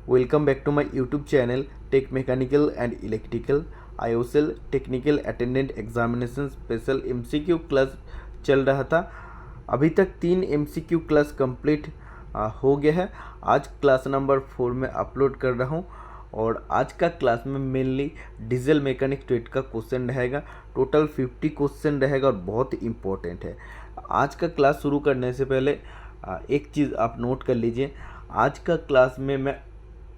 Welcome back to my YouTube channel Tech Mechanical and Electrical IOCL technical attendant examination special MCQ class चल रहा था। अभी तक 3 MCQ class complete हो गया है। आज क्लास नंबर 4 में अपलोड कर रहा हूँ और आज का क्लास में मेनली डीजल मैकेनिक ट्रेड का क्वेश्चन रहेगा। टोटल 50 क्वेश्चन रहेगा और बहुत इम्पोर्टेंट है। आज का क्लास शुरू करने से पहले एक चीज़ आप नोट कर लीजिए। आज का क्लास में मैं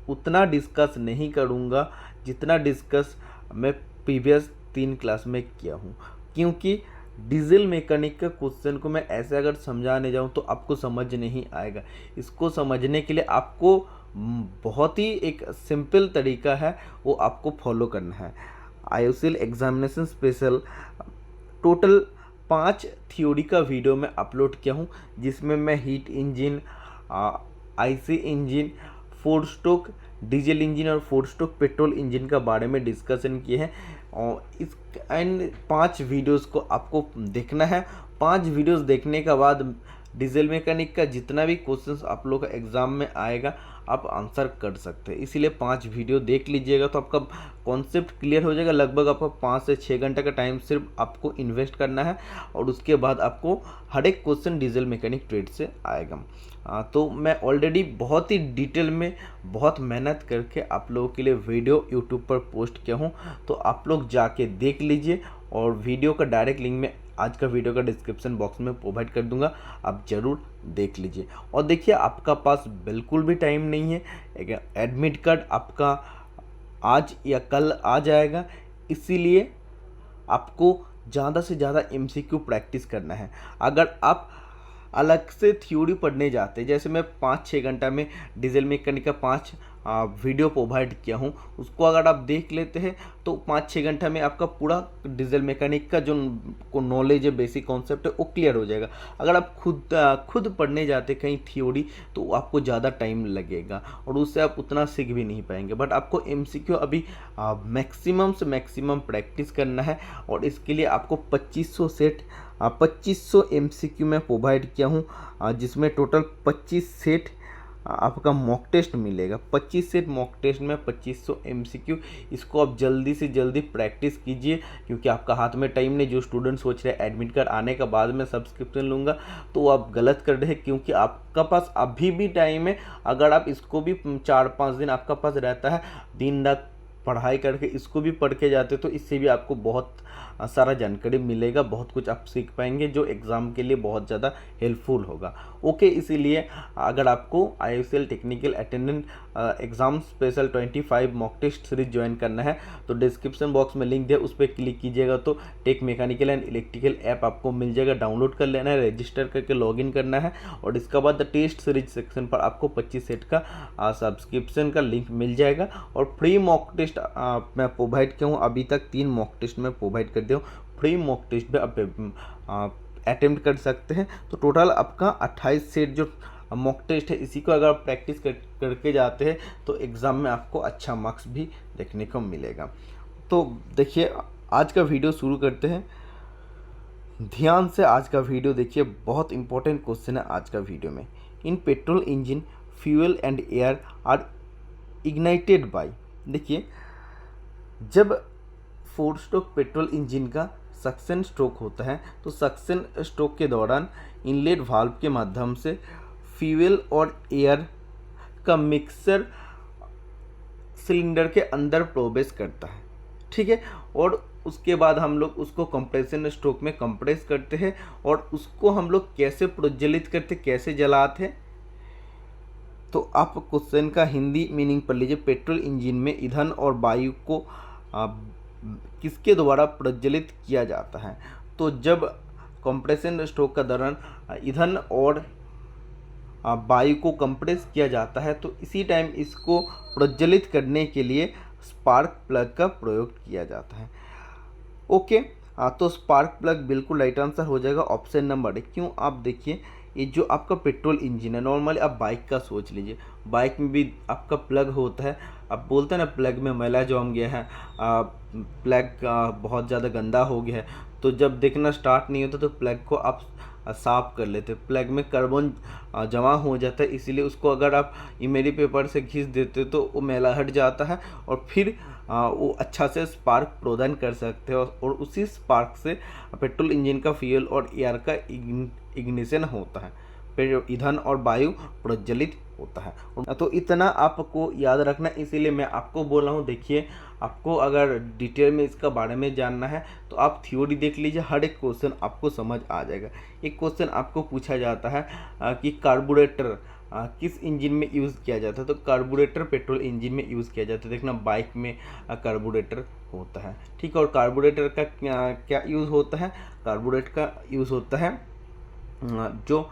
उतना डिस्कस नहीं करूँगा जितना डिस्कस मैं प्रीवियस 3 क्लास में किया हूँ, क्योंकि डीजल मैकेनिक का क्वेश्चन को मैं ऐसे अगर समझाने जाऊँ तो आपको समझ नहीं आएगा। इसको समझने के लिए आपको बहुत ही एक सिंपल तरीका है, वो आपको फॉलो करना है। IOCL examination special total 5 theory का वीडियो मैं अपलोड किया हूँ, जिसमें मैं heat engine, IC engine, 4 stroke diesel engine और 4 स्ट्रोक पेट्रोल इंजन का बारे में डिस्कशन किए हैं। और इस 5 वीडियोस को आपको देखना है। 5 वीडियोस देखने के बाद डीजल मैकेनिक का जितना भी क्वेश्चंस आप लोग का एग्ज़ाम में आएगा आप आंसर कर सकते हैं। इसीलिए 5 वीडियो देख लीजिएगा तो आपका कॉन्सेप्ट क्लियर हो जाएगा। लगभग आपका 5 से 6 घंटे का टाइम सिर्फ आपको इन्वेस्ट करना है और उसके बाद आपको हर एक क्वेश्चन डीजल मैकेनिक ट्रेड से आएगा। तो मैं ऑलरेडी बहुत ही डिटेल में बहुत मेहनत करके आप लोगों के लिए वीडियो यूट्यूब पर पोस्ट किया हूँ, तो आप लोग जाके देख लीजिए। और वीडियो का डायरेक्ट लिंक मैं आज का वीडियो का डिस्क्रिप्शन बॉक्स में प्रोवाइड कर दूंगा, आप ज़रूर देख लीजिए। और देखिए, आपका पास बिल्कुल भी टाइम नहीं है। एडमिट कार्ड आपका आज या कल आ जाएगा, इसीलिए आपको ज़्यादा से ज़्यादा MCQ प्रैक्टिस करना है। अगर आप अलग से थ्योरी पढ़ने जाते हैं, जैसे मैं 5-6 घंटा में डीजल मैकेनिक का 5 वीडियो प्रोवाइड किया हूँ, उसको अगर आप देख लेते हैं तो 5-6 घंटा में आपका पूरा डीजल मैकेनिक का जो नॉलेज है, बेसिक कॉन्सेप्ट है, वो क्लियर हो जाएगा। अगर आप खुद पढ़ने जाते कहीं थ्योरी तो आपको ज़्यादा टाइम लगेगा और उससे आप उतना सीख भी नहीं पाएंगे। बट आपको MCQ अभी मैक्सिमम से मैक्सिमम प्रैक्टिस करना है और इसके लिए आपको 2500 MCQ में प्रोवाइड किया हूँ, जिसमें टोटल 25 सेट आपका मॉक टेस्ट मिलेगा। 25 सेट मॉक टेस्ट में 2500 MCQ। इसको आप जल्दी से जल्दी प्रैक्टिस कीजिए, क्योंकि आपका हाथ में टाइम नहीं। जो स्टूडेंट सोच रहे हैं एडमिट कार्ड आने के बाद में सब्सक्रिप्शन लूँगा, तो आप गलत कर रहे हैं, क्योंकि आपका पास अभी भी टाइम है। अगर आप इसको भी 4-5 दिन आपका पास रहता है, दिन रात पढ़ाई करके इसको भी पढ़ के जाते, तो इससे भी आपको बहुत सारा जानकारी मिलेगा, बहुत कुछ आप सीख पाएंगे जो एग्ज़ाम के लिए बहुत ज़्यादा हेल्पफुल होगा। ओके, इसीलिए अगर आपको IOCL technical attendant exam special 25 mock test series join करना है तो डिस्क्रिप्शन बॉक्स में लिंक दिया, उस पर क्लिक कीजिएगा तो tech mechanical and electrical app आपको मिल जाएगा। डाउनलोड कर लेना है, रजिस्टर करके लॉगिन करना है और इसके बाद द टेस्ट सीरीज सेक्शन पर आपको 25 सेट का सब्सक्रिप्शन का लिंक मिल जाएगा। और फ्री मॉक टेस्ट मैं प्रोवाइड किया हूँ, अभी तक 3 मॉक टेस्ट में प्रोवाइड कर दिया हूँ। फ्री मॉक टेस्ट में आप अटेम्प्ट कर सकते हैं। तो टोटल आपका 28 सेट जो मॉक टेस्ट है, इसी को अगर आप प्रैक्टिस करके जाते हैं तो एग्ज़ाम में आपको अच्छा मार्क्स भी देखने को मिलेगा। तो देखिए, आज का वीडियो शुरू करते हैं। ध्यान से आज का वीडियो देखिए, बहुत इंपॉर्टेंट क्वेश्चन है आज का वीडियो में। In petrol engine fuel and air are ignited by. देखिए, जब 4 स्ट्रोक पेट्रोल इंजन का सक्शन स्ट्रोक होता है तो सक्शन स्ट्रोक के दौरान इनलेट वाल्व के माध्यम से फ्यूल और एयर का मिक्सचर सिलेंडर के अंदर प्रवेश करता है, ठीक है। और उसके बाद हम लोग उसको कंप्रेशन स्ट्रोक में कंप्रेस करते हैं और उसको हम लोग कैसे प्रज्वलित करते, कैसे जलाते हैं, तो आप क्वेश्चन का हिंदी मीनिंग पढ़ लीजिए। पेट्रोल इंजन में ईंधन और वायु को किसके द्वारा प्रज्वलित किया जाता है? तो जब कंप्रेशन स्ट्रोक का दौरान ईंधन और वायु को कंप्रेस किया जाता है तो इसी टाइम इसको प्रज्वलित करने के लिए स्पार्क प्लग का प्रयोग किया जाता है। ओके, तो स्पार्क प्लग बिल्कुल राइट आंसर हो जाएगा, ऑप्शन नंबर 1। क्यों? आप देखिए, ये जो आपका पेट्रोल इंजन है, नॉर्मली आप बाइक का सोच लीजिए, बाइक में भी आपका प्लग होता है। अब बोलते हैं ना, प्लग में मैला जम गया है, प्लग बहुत ज़्यादा गंदा हो गया है, तो जब देखना स्टार्ट नहीं होता तो प्लग को आप साफ कर लेते हैं। प्लग में कार्बन जमा हो जाता है, इसीलिए उसको अगर आप इमेरी पेपर से घिस देते तो वो मैला हट जाता है और फिर वो अच्छा से स्पार्क प्रदान कर सकते हैं और उसी स्पार्क से पेट्रोल इंजन का फ्यूल और एयर का इग्निशन होता है, फिर ईंधन और वायु प्रज्वलित होता है। तो इतना आपको याद रखना, इसीलिए मैं आपको बोल रहा हूँ। देखिए, आपको अगर डिटेल में इसका बारे में जानना है तो आप थ्योरी देख लीजिए, हर एक क्वेश्चन आपको समझ आ जाएगा। एक क्वेश्चन आपको पूछा जाता है कि कार्बोरेटर किस इंजन में यूज़ किया जाता है, तो कार्बोरेटर पेट्रोल इंजन में यूज़ किया जाता है। देखना, बाइक में कार्बोरेटर होता है, ठीक है। और कार्बोरेटर का क्या यूज़ होता है? कार्बोरेटर का यूज़ होता है जो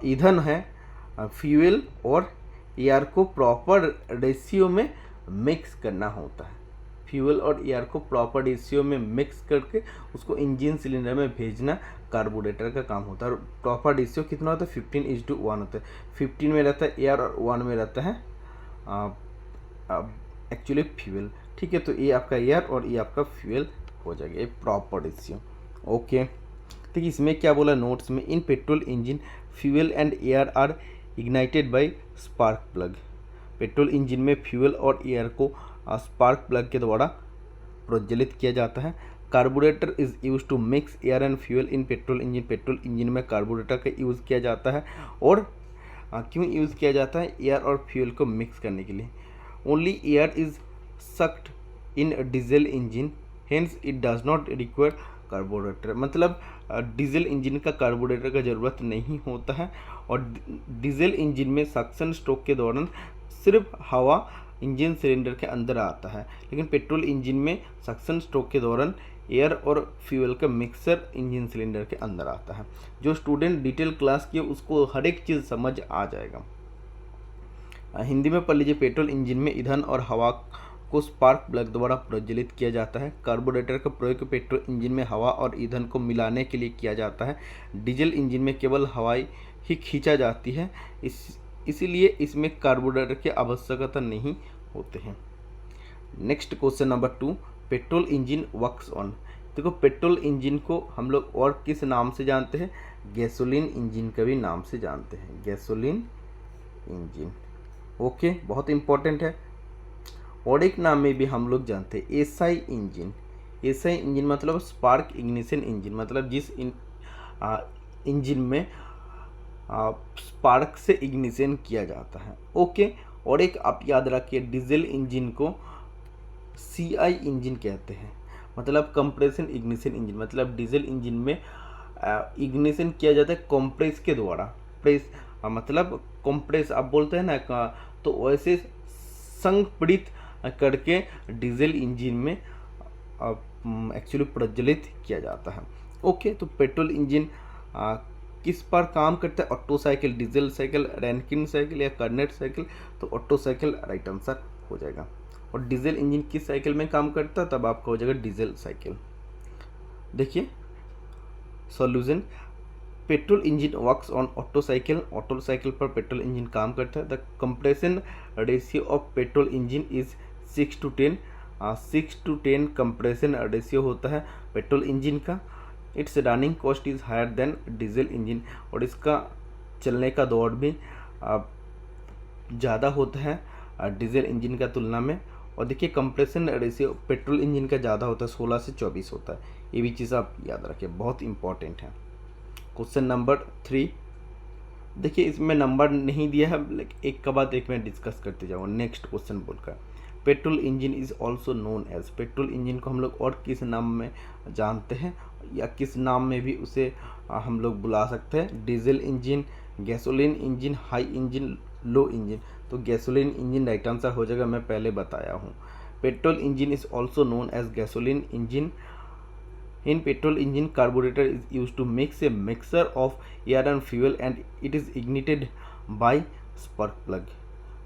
ईंधन है, फ्यूल और एयर को प्रॉपर रेशियो में मिक्स करना होता है। फ्यूल और एयर को प्रॉपर रेशियो में मिक्स करके उसको इंजन सिलेंडर में भेजना कार्बोरेटर का काम होता है। और प्रॉपर रेशियो कितना होता है? 15:1 होता है। 15 में रहता है एयर और 1 में रहता है एक्चुअली फ्यूल, ठीक है। तो ये आपका एयर और ये आपका फ्यूल हो जाएगा, ये प्रॉपर रेशियो। ओके, देखिए इसमें क्या बोला नोट्स में, in petrol engine fuel and air are ignited by spark plug. Petrol engine में फ्यूल और एयर को स्पार्क प्लग के द्वारा प्रज्वलित किया जाता है। Carburettor is use to mix air and fuel in petrol engine. Petrol engine में कार्बोरेटर का यूज़ किया जाता है। और क्यों यूज़ किया जाता है? एयर और फ्यूल को मिक्स करने के लिए। Only air is sucked in diesel engine, hence it does not require carburettor. मतलब डीजल इंजन का कार्बोरेटर का ज़रूरत नहीं होता है। और डीजल इंजन में सक्शन स्ट्रोक के दौरान सिर्फ हवा इंजन सिलेंडर के अंदर आता है, लेकिन पेट्रोल इंजन में सक्शन स्ट्रोक के दौरान एयर और फ्यूल का मिक्सर इंजन सिलेंडर के अंदर आता है। जो स्टूडेंट डिटेल क्लास किए उसको हर एक चीज़ समझ आ जाएगा। हिंदी में पढ़ लीजिए, पेट्रोल इंजन में ईंधन और हवा को स्पार्क प्लग द्वारा प्रज्वलित किया जाता है। कार्बोरेटर का प्रयोग पेट्रोल इंजन में हवा और ईंधन को मिलाने के लिए किया जाता है। डीजल इंजन में केवल हवा ही खींचा जाती है, इसीलिए इसमें कार्बोरेटर की आवश्यकता नहीं होते हैं। Next question number 2, petrol engine works on. देखो, पेट्रोल इंजन को हम लोग और किस नाम से जानते हैं? गैसोलीन इंजन का भी नाम से जानते हैं, गैसोलीन इंजन। ओके, बहुत इंपॉर्टेंट है। और एक नाम में भी हम लोग जानते हैं एसआई इंजन। एसआई इंजन मतलब स्पार्क इग्निशन इंजन, मतलब जिस इंजन में स्पार्क से इग्निशन किया जाता है। ओके, और एक आप याद रखिए, डीजल इंजन को सीआई इंजन कहते हैं, मतलब कंप्रेशन इग्निशन इंजन। मतलब डीजल इंजन में इग्निशन किया जाता है कंप्रेस के द्वारा। प्रेस मतलब कंप्रेस आप बोलते हैं ना, तो वैसे संपीड़ित करके डीजल इंजन में एक्चुअली प्रज्वलित किया जाता है। ओके, तो पेट्रोल इंजन किस पर काम करता है? Auto cycle, diesel cycle, Rankine cycle या कार्नेट साइकिल? तो ऑटो साइकिल राइट आंसर हो जाएगा। और डीजल इंजन किस साइकिल में काम करता है? तब आपका हो जाएगा डीजल साइकिल। देखिए solution, petrol engine works on Otto cycle पर पेट्रोल इंजन काम करता है। The compression ratio of petrol engine is 6:10। 6:10 compression ratio होता है पेट्रोल इंजन का। Its running cost is higher than diesel engine, और इसका चलने का दौर भी ज़्यादा होता है डीजल इंजन का तुलना में। और देखिए कंप्रेशन रेशियो पेट्रोल इंजन का ज़्यादा होता है, 16 से 24 होता है। ये भी चीज़ आप याद रखें, बहुत इंपॉर्टेंट है। क्वेश्चन नंबर 3, देखिए इसमें नंबर नहीं दिया है, लेकिन एक का बाद एक में डिस्कस करते जाऊँ। नेक्स्ट क्वेश्चन बोलकर, petrol engine is also known as. Petrol engine को हम लोग और किस नाम में जानते हैं, या किस नाम में भी उसे हम लोग बुला सकते हैं? Diesel engine, gasoline engine, high engine, low engine. तो गैसोलीन इंजन राइट आंसर हो जाएगा, मैं पहले बताया हूँ। Petrol engine is also known as gasoline engine. In petrol engine, carburetor is used to mix a mixture of air and fuel and it is ignited by spark plug.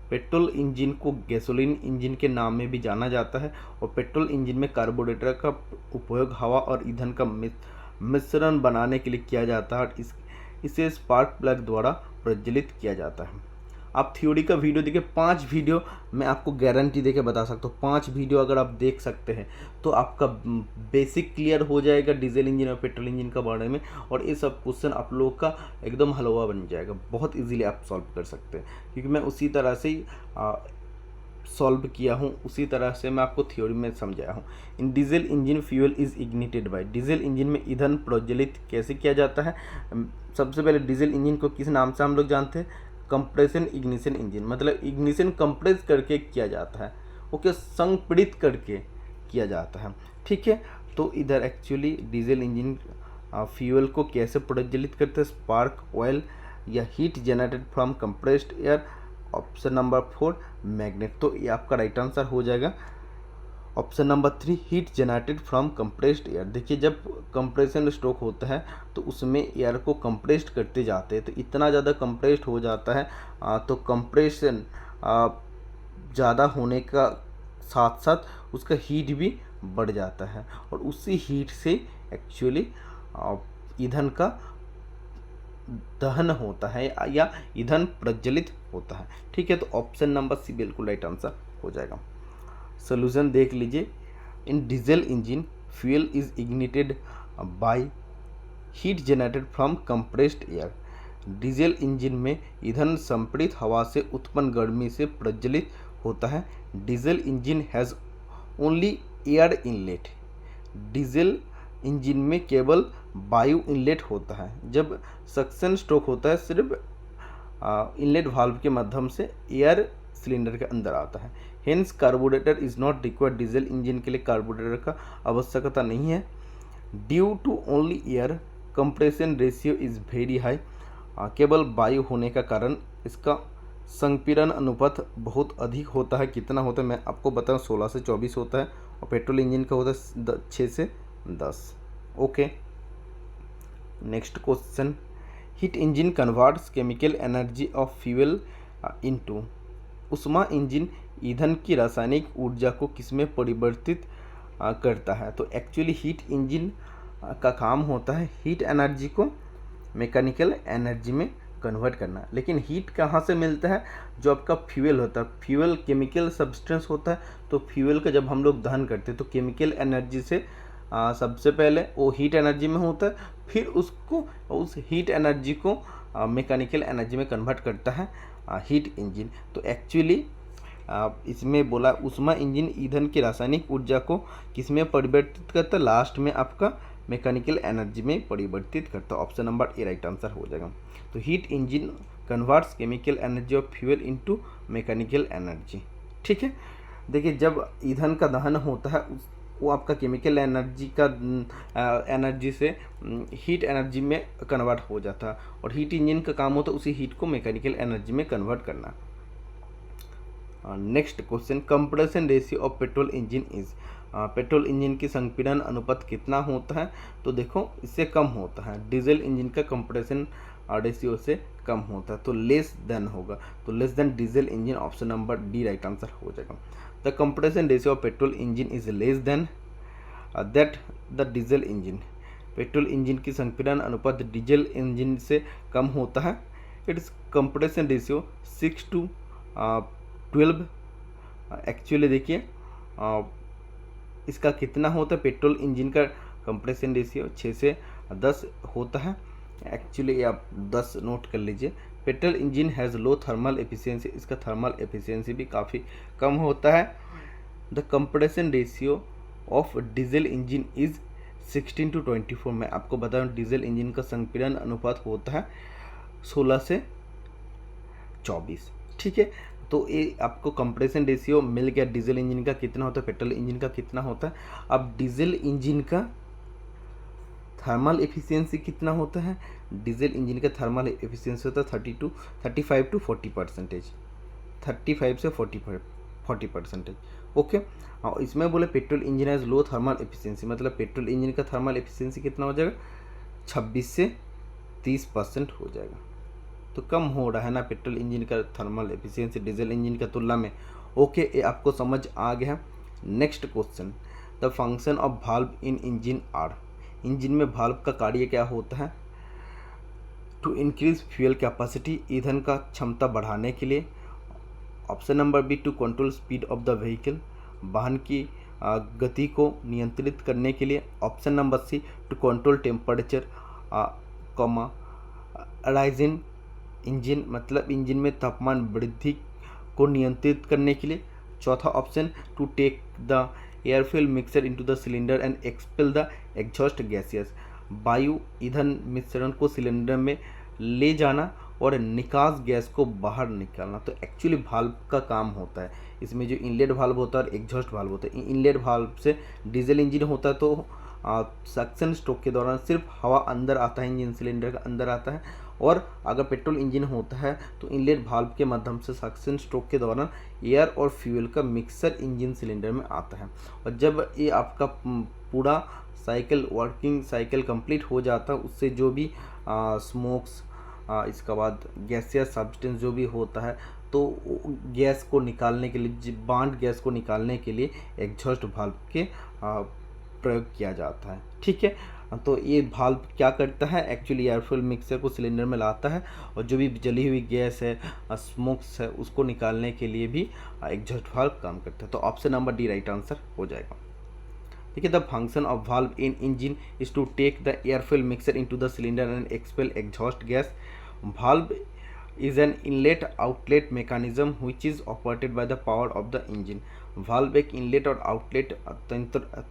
Petrol engine को gasoline engine के नाम में भी जाना जाता है, और petrol engine में कार्बोरेटर का उपयोग हवा और ईंधन का मिश्रण बनाने के लिए किया जाता है, और इसे स्पार्क प्लग द्वारा प्रज्वलित किया जाता है। आप थ्योरी का वीडियो देखिए, 5 वीडियो मैं आपको गारंटी देके बता सकता हूँ, 5 वीडियो अगर आप देख सकते हैं तो आपका बेसिक क्लियर हो जाएगा डीजल इंजन और पेट्रोल इंजन का बारे में, और ये सब क्वेश्चन आप लोगों का एकदम हलवा बन जाएगा, बहुत इजीली आप सॉल्व कर सकते हैं, क्योंकि मैं उसी तरह से ही सॉल्व किया हूँ, उसी तरह से मैं आपको थ्योरी में समझाया हूँ। In diesel engine fuel is ignited by, diesel engine में ईंधन प्रज्वलित कैसे किया जाता है। सबसे पहले डीजल इंजन को किस नाम से हम लोग जानते हैं, कंप्रेशन इग्निशन इंजन, मतलब इग्निशन कंप्रेस करके किया जाता है, ओके, संपीड़ित करके किया जाता है, ठीक है। तो इधर एक्चुअली डीजल इंजन फ्यूल को कैसे प्रज्वलित करते हैं, स्पार्क ऑयल या heat generated from compressed air. Option number 4 magnet, तो ये आपका राइट आंसर हो जाएगा। Option number 3 heat generated from compressed air. देखिए जब कंप्रेशन स्ट्रोक होता है तो उसमें एयर को कंप्रेस्ड करते जाते हैं, तो इतना ज़्यादा कंप्रेस्ड हो जाता है तो कंप्रेशन ज़्यादा होने का साथ साथ उसका हीट भी बढ़ जाता है, और उसी हीट से एक्चुअली ईंधन का दहन होता है या ईंधन प्रज्वलित होता है, ठीक है। तो ऑप्शन नंबर सी बिल्कुल राइट आंसर हो जाएगा। सोल्यूशन देख लीजिए, in diesel engine fuel is ignited by heat generated from compressed air. Diesel engine में ईंधन संपीड़ित हवा से उत्पन्न गर्मी से प्रज्वलित होता है। Diesel engine has only air inlet, diesel engine में केवल वायु इनलेट होता है। जब सक्शन स्ट्रोक होता है सिर्फ इनलेट वाल्व के माध्यम से एयर सिलेंडर के अंदर आता है। Hence carburettor is not required, diesel engine के लिए कार्बोरेटर का आवश्यकता नहीं है। Due to only air compression ratio is very high, केवल वायु होने का कारण इसका संपीड़न अनुपात बहुत अधिक होता है। कितना होता है मैं आपको बताऊं, 16 से 24 होता है, और पेट्रोल इंजन का होता है 6 से 10, okay. Next question, heat engine converts chemical energy of fuel into. उष्मा इंजन ईंधन की रासायनिक ऊर्जा को किसमें परिवर्तित करता है। तो एक्चुअली हीट इंजन का काम होता है हीट एनर्जी को मैकेनिकल एनर्जी में कन्वर्ट करना, लेकिन हीट कहाँ से मिलता है, जो आपका फ्यूल होता है, फ्यूल केमिकल सब्सटेंस होता है, तो फ्यूल का जब हम लोग दहन करते हैं तो केमिकल एनर्जी से सबसे पहले वो हीट एनर्जी में होता है, फिर उसको उस हीट एनर्जी को मैकेनिकल एनर्जी में कन्वर्ट करता है हीट इंजन। तो एक्चुअली इसमें बोला उष्मा इंजन ईंधन की रासायनिक ऊर्जा को किसमें परिवर्तित करता है, लास्ट में आपका मैकेनिकल एनर्जी में परिवर्तित करता है। Option number A right answer हो जाएगा। तो heat engine converts chemical energy of fuel into mechanical energy, ठीक है। देखिए जब ईंधन का दहन होता है वो आपका केमिकल एनर्जी का एनर्जी से हीट एनर्जी में कन्वर्ट हो जाता है, और हीट इंजन का काम होता है उसी हीट को मैकेनिकल एनर्जी में कन्वर्ट करना। Next question, compression ratio of petrol engine is. Petrol engine की संपीड़न अनुपात कितना होता है, तो देखो इससे कम होता है, डीजल इंजन का कंप्रेशन रेशियो से कम होता है, तो लेस देन होगा, तो less than diesel engine, option number D right answer हो जाएगा। The compression ratio of petrol engine is less than that the diesel engine. Petrol engine की संपीड़न अनुपात डीजल इंजन से कम होता है। It's compression ratio 6:12। एक्चुअली देखिए इसका कितना होता है, पेट्रोल इंजन का कंप्रेशन रेशियो 6 से 10 होता है। एक्चुअली आप 10 नोट कर लीजिए। Petrol engine has low thermal efficiency, इसका थर्मल एफिशिएंसी भी काफ़ी कम होता है। The compression ratio of diesel engine is 16:24। मैं आपको बता दूं डीजल इंजन का संपीड़न अनुपात होता है 16 से 24, ठीक है। तो ये आपको कंप्रेशन रेशियो मिल गया, डीजल इंजन का कितना होता है, पेट्रोल इंजन का कितना होता है। अब डीजल इंजन का थर्मल एफिशिएंसी कितना होता है, डीजल इंजन का थर्मल एफिशिएंसी होता है 35 to 40%, 35 से 40%, ओके। और इसमें बोले petrol engine has low thermal efficiency, मतलब पेट्रोल इंजन का थर्मल एफिशिएंसी कितना हो जाएगा, 26 से 30% हो जाएगा। तो कम हो रहा है ना पेट्रोल इंजन का थर्मल एफिशिएंसी डीजल इंजन का तुलना में, ओके। ये आपको समझ आ गया। Next question, the function of valve in engine are. Engine में वाल्व का कार्य क्या होता है, टू इंक्रीज फ्यूल कैपेसिटी, ईंधन का क्षमता बढ़ाने के लिए। Option number B, to control speed of the vehicle, वाहन की गति को नियंत्रित करने के लिए। Option number C, to control temperature comma rising engine, मतलब इंजन में तापमान वृद्धि को नियंत्रित करने के लिए। चौथा option, to take the air fuel mixer into the cylinder and expel the exhaust gases, वायु ईंधन मिश्रण को सिलेंडर में ले जाना और निकास गैस को बाहर निकालना। तो एक्चुअली वाल्व का काम होता है, इसमें जो इनलेट वाल्व होता है और एग्जॉस्ट वाल्व होता है। इनलेट वाल्व से डीजल इंजन होता है तो सक्शन स्ट्रोक के दौरान सिर्फ हवा अंदर आता है, इंजन सिलेंडर के अंदर आता है। और अगर पेट्रोल इंजन होता है तो इनलेट वाल्व के माध्यम से सक्शन स्ट्रोक के दौरान एयर और फ्यूल का मिक्सर इंजन सिलेंडर में आता है। और जब ये आपका पूरा साइकिल वर्किंग साइकिल कंप्लीट हो जाता है, उससे जो भी स्मोक्स इसके बाद गैसियस सब्सटेंस जो भी होता है, तो गैस को निकालने के लिए, बांड गैस को निकालने के लिए एग्जॉस्ट वाल्व के प्रयोग किया जाता है। ठीक है, तो ये वाल्व क्या करता है, एक्चुअली एयर फ्यूल मिक्सर को सिलेंडर में लाता है और जो भी जली हुई गैस है, स्मोक्स है, उसको निकालने के लिए भी एग्जॉस्ट वाल्व काम करता है। तो option number D right answer हो जाएगा। देखिए, the function of valve in engine is to take the air fuel mixer into the cylinder and expel exhaust gas. Valve is an inlet outlet mechanism which is operated by the power of the engine। Valve एक inlet और outlet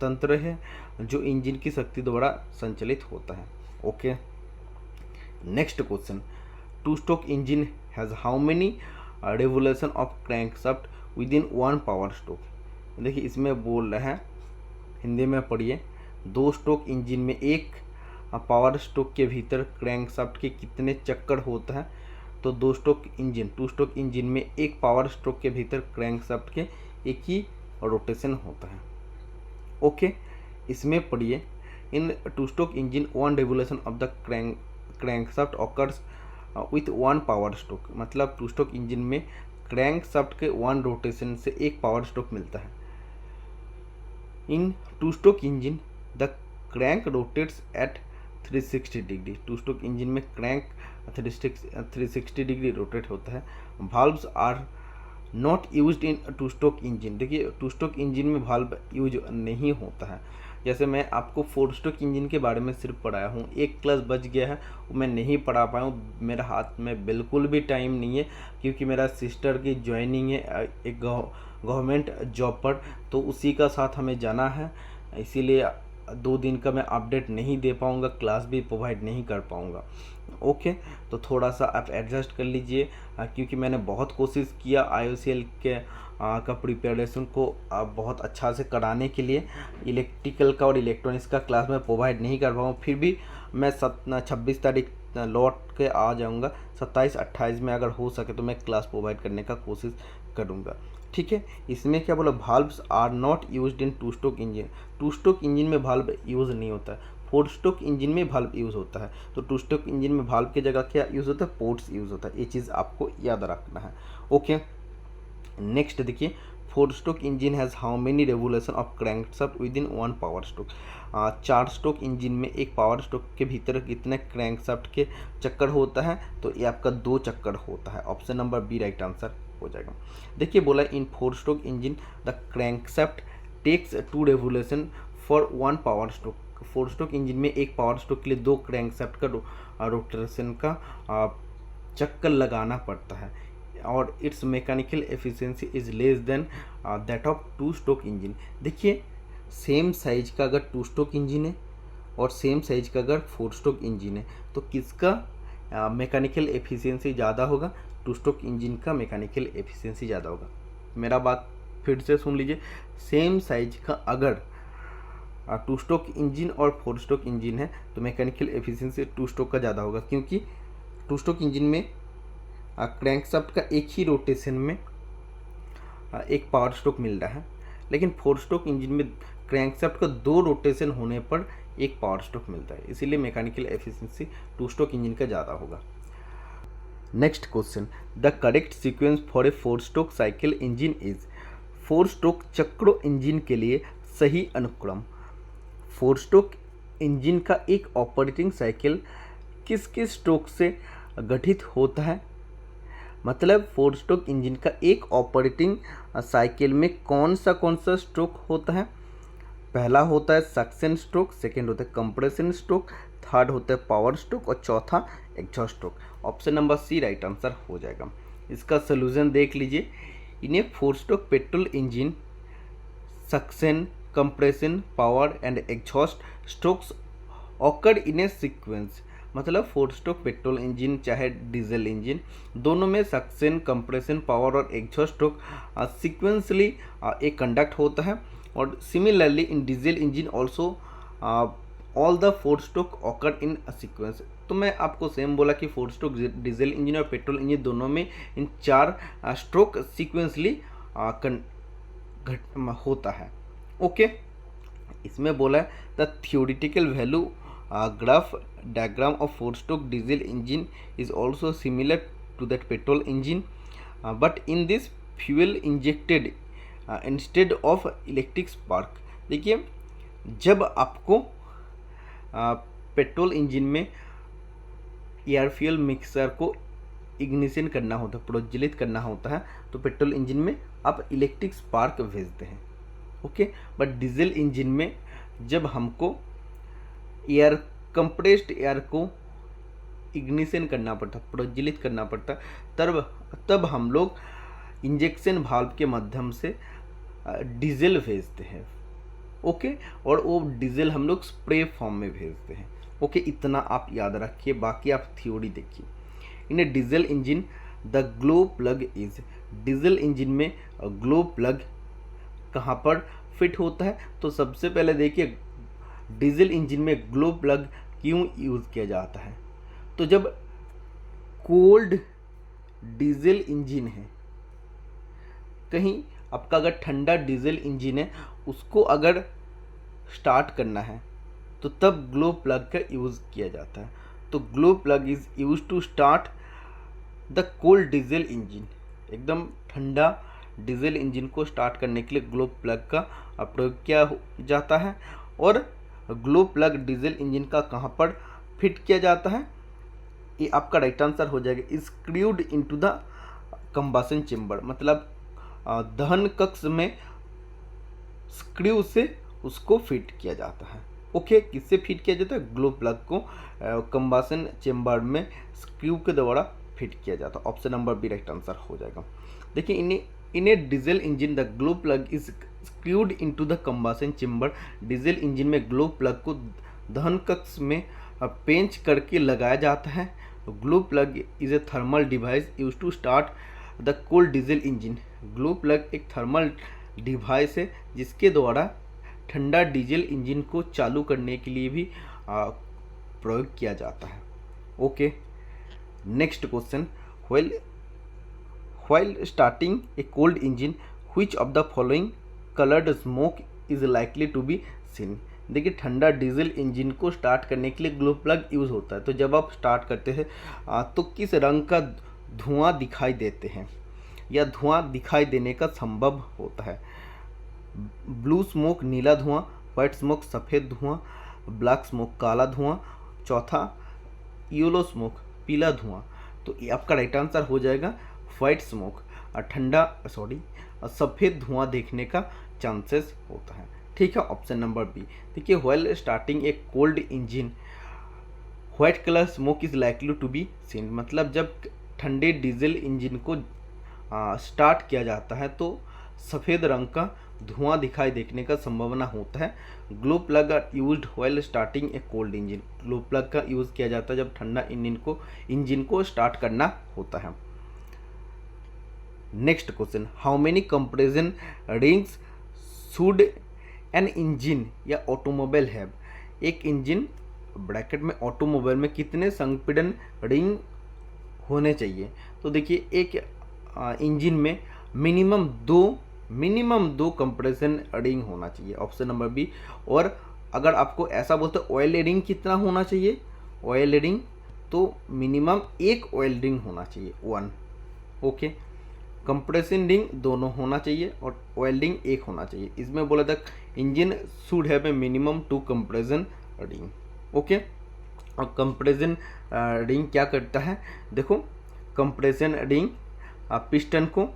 तंत्र है जो engine की शक्ति द्वारा संचालित होता है। Okay, next question, to stroke engine has how many revolution of crankshaft with in one power stroke. देखिए, इसमें बोल रहे हैं, हिंदी में पढ़िए, दो स्ट्रोक इंजन में एक पावर स्ट्रोक के भीतर क्रैंकशाफ्ट के कितने चक्कर होता है। तो टू स्ट्रोक इंजन में एक पावर स्ट्रोक के भीतर क्रैंकशाफ्ट के एक ही रोटेशन होता है। ओके, इसमें पढ़िए, in two stroke engine one revolution of the crankshaft occurs with one power stroke, मतलब टू स्ट्रोक इंजन में क्रैंकशाफ्ट के वन रोटेशन से एक पावर स्ट्रोक मिलता है। In two stroke engine the crank rotates at 360 degree. Two stroke engine में crank 360 degree rotate होता है। Valves are not used in two stroke engine. देखिए, टू स्ट्रोक इंजन में वाल्व यूज नहीं होता है। जैसे मैं आपको फोर स्ट्रोक इंजन के बारे में सिर्फ पढ़ाया हूँ, एक क्लास बच गया है, वो मैं नहीं पढ़ा पाया हूँ। मेरा हाथ में बिल्कुल भी टाइम नहीं है, क्योंकि मेरा सिस्टर की ज्वाइनिंग है एक गवर्नमेंट जॉब पर, तो उसी का साथ हमें जाना है, इसीलिए 2 दिन का मैं अपडेट नहीं दे पाऊँगा, क्लास भी प्रोवाइड नहीं कर पाऊँगा। ओके, तो थोड़ा सा आप एडजस्ट कर लीजिए, क्योंकि मैंने बहुत कोशिश किया IOCL के का प्रिपरेशन को बहुत अच्छा से कराने के लिए। इलेक्ट्रिकल का और इलेक्ट्रॉनिक्स का क्लास में प्रोवाइड नहीं कर पाऊँ, फिर भी मैं 26 तारीख लौट के आ जाऊँगा। 27-28 में अगर हो सके तो मैं क्लास प्रोवाइड करने का कोशिश करूँगा। ठीक है, इसमें क्या बोला, valves are not used in two stroke engine. Two stroke engine में वाल्व यूज़ नहीं होता है, फोर स्ट्रोक इंजन में वाल्व यूज़ होता है। तो टू स्ट्रोक इंजन में वाल्व की जगह क्या यूज़ होता है, पोर्ट्स यूज़ होता है। ये चीज़ आपको याद रखना है। ओके, नेक्स्ट देखिए, four stroke engine has how many revolution of crankshaft with in one power stroke. 4 stroke engine में एक पावर स्ट्रोक के भीतर कितने क्रैंकशाफ्ट के चक्कर होता है, तो ये आपका 2 चक्कर होता है। Option number B right answer हो जाएगा। देखिए, बोला in four stroke engine the crankshaft takes 2 revolution for 1 power stroke. Four stroke engine में एक पावर स्ट्रोक के लिए 2 क्रैंकशाफ्ट का रोटेशन का चक्कर लगाना पड़ता है, और it's mechanical efficiency is less than that of to stroke engine. देखिए, सेम साइज का अगर टू स्ट्रोक इंजन है और सेम साइज का अगर फोर स्ट्रोक इंजन है, तो किसका मैकेनिकल एफिशिएंसी ज़्यादा होगा, टू स्ट्रोक इंजन का मैकेनिकल एफिशिएंसी ज़्यादा होगा। मेरा बात फिर से सुन लीजिए, सेम साइज का अगर टू स्ट्रोक इंजन और फोर स्ट्रोक इंजन है तो मैकेनिकल एफिशिएंसी टू स्ट्रोक का ज़्यादा होगा, क्योंकि टू स्ट्रोक इंजन में क्रैंकशाफ्ट का एक ही रोटेशन में एक पावर स्ट्रोक मिल रहा है, लेकिन फोर स्ट्रोक इंजन में क्रैंकशाफ्ट का 2 रोटेशन होने पर एक पावर स्ट्रोक मिलता है, इसीलिए mechanical efficiency to stroke engine का ज़्यादा होगा। Next question, the correct sequence for a 4 stroke cycle engine is. 4 stroke चक्रों इंजन के लिए सही अनुक्रम। 4 स्ट्रोक इंजन का एक ऑपरेटिंग साइकिल किस किस स्ट्रोक से गठित होता है? मतलब 4 स्ट्रोक इंजन का एक ऑपरेटिंग साइकिल में कौन सा स्ट्रोक होता है? पहला होता है सक्शन स्ट्रोक, सेकेंड होता है कंप्रेशन स्ट्रोक, थर्ड होता है पावर स्ट्रोक और चौथा exhaust stroke. Option number C right answer हो जाएगा। इसका सोल्यूशन देख लीजिए। In a 4 stroke petrol engine suction, compression, power and exhaust strokes occur in a sequence. मतलब 4 स्ट्रोक पेट्रोल इंजन चाहे डीजल इंजन, दोनों में सक्शन, कंप्रेशन, पावर और एग्जॉस्ट स्ट्रोक सीक्वेंसली एक कंडक्ट होता है। और similarly in diesel engine also all the 4 stroke occur in sequence. तो मैं आपको सेम बोला कि 4 स्ट्रोक डीजल इंजन और पेट्रोल इंजन दोनों में इन 4 स्ट्रोक सीक्वेंसली होता है। ओके, इसमें बोला है the theoretical value graph diagram of 4 stroke diesel engine is also similar to that petrol engine, but in this fuel injected instead of electric spark. देखिए, जब आपको पेट्रोल इंजन में एयर फ्यूल मिक्सर को ignition करना होता है, प्रज्वलित करना होता है, तो पेट्रोल इंजन में आप इलेक्ट्रिक स्पार्क भेजते हैं। ओके, बट डीजल इंजन में जब हमको एयर कंप्रेस्ड एयर को इग्निशन करना पड़ता, प्रज्वलित करना पड़ता, तब हम लोग इंजेक्शन वाल्व के माध्यम से डीजल भेजते हैं। ओके, और वो डीजल हम लोग स्प्रे फॉर्म में भेजते हैं। ओके, इतना आप याद रखिए, बाकी आप थ्योरी देखिए। In a diesel engine the glow plug is, diesel engine में ग्लो प्लग कहाँ पर फिट होता है? तो सबसे पहले देखिए, डीजल इंजन में ग्लो प्लग क्यों यूज़ किया जाता है? तो जब कोल्ड डीजल इंजन है, कहीं आपका अगर ठंडा डीजल इंजन है, उसको अगर स्टार्ट करना है तो तब ग्लो प्लग का यूज़ किया जाता है। तो glow plug is use to start the cold diesel engine. एकदम ठंडा डीजल इंजन को स्टार्ट करने के लिए ग्लो प्लग का प्रयोग किया जाता है। और ग्लो प्लग डीजल इंजन का कहाँ पर फिट किया जाता है? ये आपका राइट आंसर हो जाएगा, screwed into the combustion chamber. मतलब दहन कक्ष में स्क्रू से उसको फिट किया जाता है। ओके, किससे फिट किया जाता है? ग्लो प्लग को कंबशन चेम्बर में स्क्रू के द्वारा फिट किया जाता है। Option number B right answer हो जाएगा। देखिए, in a diesel engine the glow plug is screwed into the combustion chamber. Diesel engine में ग्लो प्लग को दहन कक्ष में पेंच करके लगाया जाता है। Glow plug is a thermal device use to start the cold diesel engine. Glow plug एक थर्मल डिवाइस है जिसके द्वारा ठंडा डीजल इंजन को चालू करने के लिए भी प्रयोग किया जाता है। Okay, next question, while starting a cold engine which of the following coloured smoke is likely to be seen. देखिए, ठंडा डीजल इंजन को स्टार्ट करने के लिए ग्लो प्लग यूज़ होता है। तो जब आप स्टार्ट करते हैं तो किस रंग का धुआं दिखाई देते हैं या धुआं दिखाई देने का संभव होता है? ब्लू स्मोक नीला धुआं, वाइट स्मोक सफ़ेद धुआं, ब्लैक स्मोक काला धुआं, चौथा येलो स्मोक पीला धुआं। तो ये आपका राइट आंसर हो जाएगा वाइट स्मोक। सफ़ेद धुआं देखने का चांसेस होता है। ठीक है, ऑप्शन नंबर बी। देखिए, while starting a cold engine white colour smoke is likely to be seen. मतलब जब ठंडे डीजल इंजन को स्टार्ट किया जाता है तो सफ़ेद रंग का धुआं दिखाई देखने का संभावना होता है। Glow plug are used while starting a cold engine. Glow plug का यूज़ किया जाता है जब ठंडा इंजन को स्टार्ट करना होता है। Next question, how many compression rings should an engine या ऑटोमोबाइल हैव। एक इंजन ब्रैकेट में ऑटोमोबाइल में कितने संपीड़न रिंग होने चाहिए? तो देखिए, एक इंजन में मिनिमम दो कंप्रेशन रिंग होना चाहिए। Option number B. और अगर आपको ऐसा बोलते हैं ऑयल रिंग कितना होना चाहिए? ऑयल रिंग तो मिनिमम एक ऑयल रिंग होना चाहिए, 1। ओके, कंप्रेशन रिंग दोनों होना चाहिए और ऑयल रिंग एक होना चाहिए। इसमें बोला था engine should have a minimum 2 compression ring. Okay, और कंप्रेशन रिंग क्या करता है, देखो कंप्रेशन रिंग पिस्टन को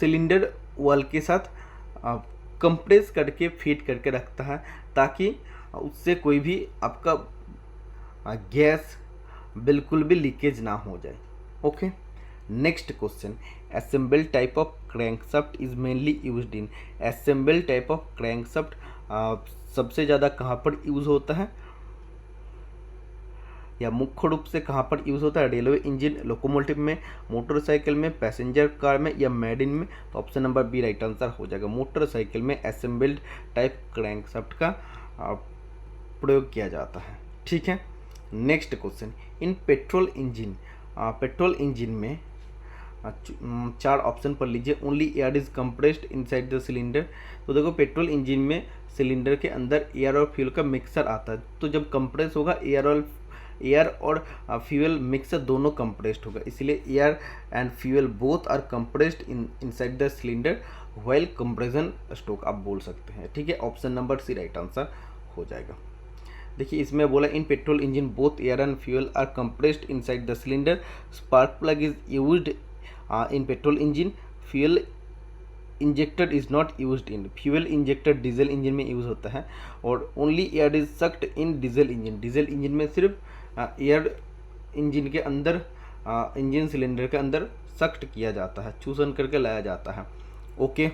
सिलेंडर वॉल के साथ कंप्रेस करके फिट करके रखता है, ताकि उससे कोई भी आपका गैस बिल्कुल भी लीकेज ना हो जाए। Okay, next question, assemble type of crankshaft is mainly used in, assemble type of crankshaft सबसे ज़्यादा कहाँ पर यूज़ होता है, या मुख्य रूप से कहाँ पर यूज़ होता है, रेलवे इंजन, लोकोमोटिव में, मोटरसाइकिल में, पैसेंजर कार में, या मेडिन में। तो option number B right answer हो जाएगा, मोटरसाइकिल में असेंबल्ड टाइप क्रैंकशाफ्ट का प्रयोग किया जाता है। ठीक है, नेक्स्ट क्वेश्चन, इन पेट्रोल इंजन, पेट्रोल इंजन में 4 ऑप्शन पर लीजिए, only air is compressed inside the cylinder. तो देखो पेट्रोल इंजन में सिलेंडर के अंदर एयर और फ्यूल का मिक्सर आता है, तो जब कंप्रेस होगा एयर और फ्यूल मिक्सर दोनों कंप्रेस्ड होगा, इसलिए air and fuel both are compressed inside the cylinder while compression stroke आप बोल सकते हैं। ठीक है, option number C right answer हो जाएगा। देखिए इसमें बोला in petrol engine both air and fuel are compressed inside the cylinder, spark plug is used in petrol engine, fuel injector is not used in, fuel injector diesel engine में use होता है, और only air is sucked in diesel engine, diesel engine में सिर्फ air engine के अंदर engine cylinder के अंदर सक्ट किया जाता है, चूसन करके लाया जाता है। Okay,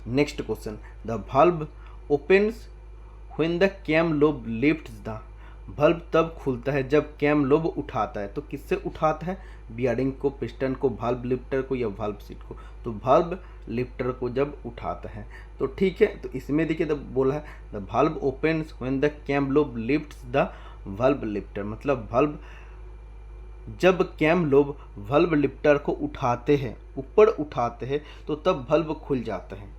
next question, the valve opens when the cam lobe lifts the, valve तब खुलता है जब कैम लोब उठाता है, तो किससे उठाता है, बियरिंग को, पिस्टन को, valve लिफ्टर को, या valve सीट को, तो valve लिफ्टर को जब उठाता है। तो ठीक है, तो इसमें देखिए तब बोला है the valve opens when the cam lobe lifts the valve lifter, मतलब valve जब कैम लोब valve लिफ्टर को उठाते हैं, ऊपर उठाते हैं, तो तब valve खुल जाता है।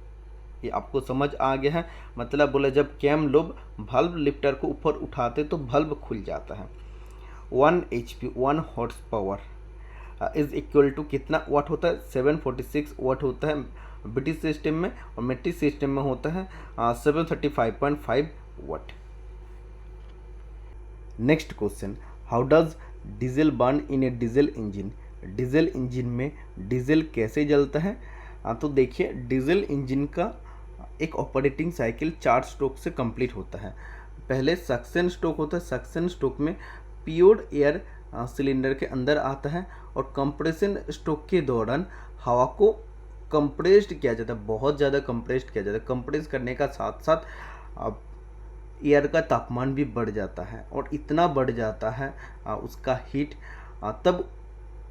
ये आपको समझ आ गया है, मतलब बोला जब कैम लोब valve लिफ्टर को ऊपर उठाते तो valve खुल जाता है। 1 HP 1 horse power is equal to कितना वाट होता है, 746 वाट होता है ब्रिटिश सिस्टम में, और मेट्रिक सिस्टम में होता है 735.5 watt. Next question, how does diesel burn in a diesel engine, diesel engine में डीजल कैसे जलता है। तो देखिए डीजल इंजन का एक ऑपरेटिंग साइकिल 4 स्ट्रोक से कंप्लीट होता है। पहले सक्शन स्ट्रोक होता है, सक्शन स्ट्रोक में प्योर एयर सिलेंडर के अंदर आता है, और कंप्रेशन स्ट्रोक के दौरान हवा को कंप्रेस्ड किया जाता है, बहुत ज़्यादा कंप्रेस्ड किया जाता है। कंप्रेस करने का साथ साथ एयर का तापमान भी बढ़ जाता है, और इतना बढ़ जाता है उसका हीट, तब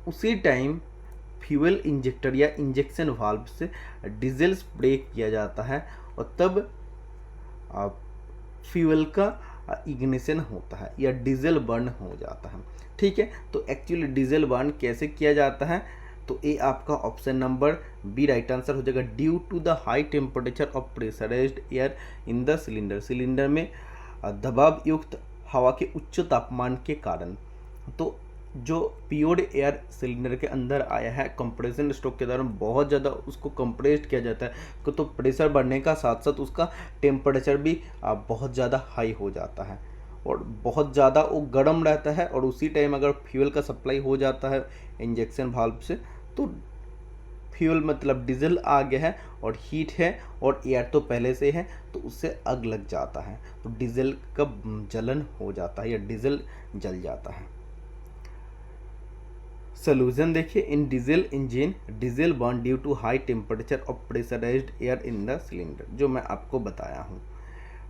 उसी टाइम फ्यूल इंजेक्टर या इंजेक्शन वाल्व से डीजल स्प्रे किया जाता है, और तब फ्यूल का इग्निशन होता है या डीजल बर्न हो जाता है। ठीक है, तो एक्चुअली डीजल बर्न कैसे किया जाता है, तो ये आपका option number B right answer हो जाएगा, due to the high temperature of pressurised air in the cylinder, cylinder में दबाव युक्त हवा के उच्च तापमान के कारण। तो जो प्योर एयर सिलेंडर के अंदर आया है, कंप्रेशन स्ट्रोक के दौरान बहुत ज़्यादा उसको कंप्रेस्ड किया जाता है, तो प्रेशर बढ़ने का साथ साथ उसका टेम्परेचर भी बहुत ज़्यादा हाई हो जाता है, और बहुत ज़्यादा वो गर्म रहता है, और उसी टाइम अगर फ्यूल का सप्लाई हो जाता है इंजेक्शन वाल्व से, तो फ्यूल मतलब डीजल आ गया है और हीट है और एयर तो पहले से है, तो उससे आग लग जाता है, तो डीजल का जलन हो जाता है या डीजल जल जाता है। सोल्यूशन देखिए, in diesel engine diesel burn due to high temperature of pressurised air in the cylinder, जो मैं आपको बताया हूँ।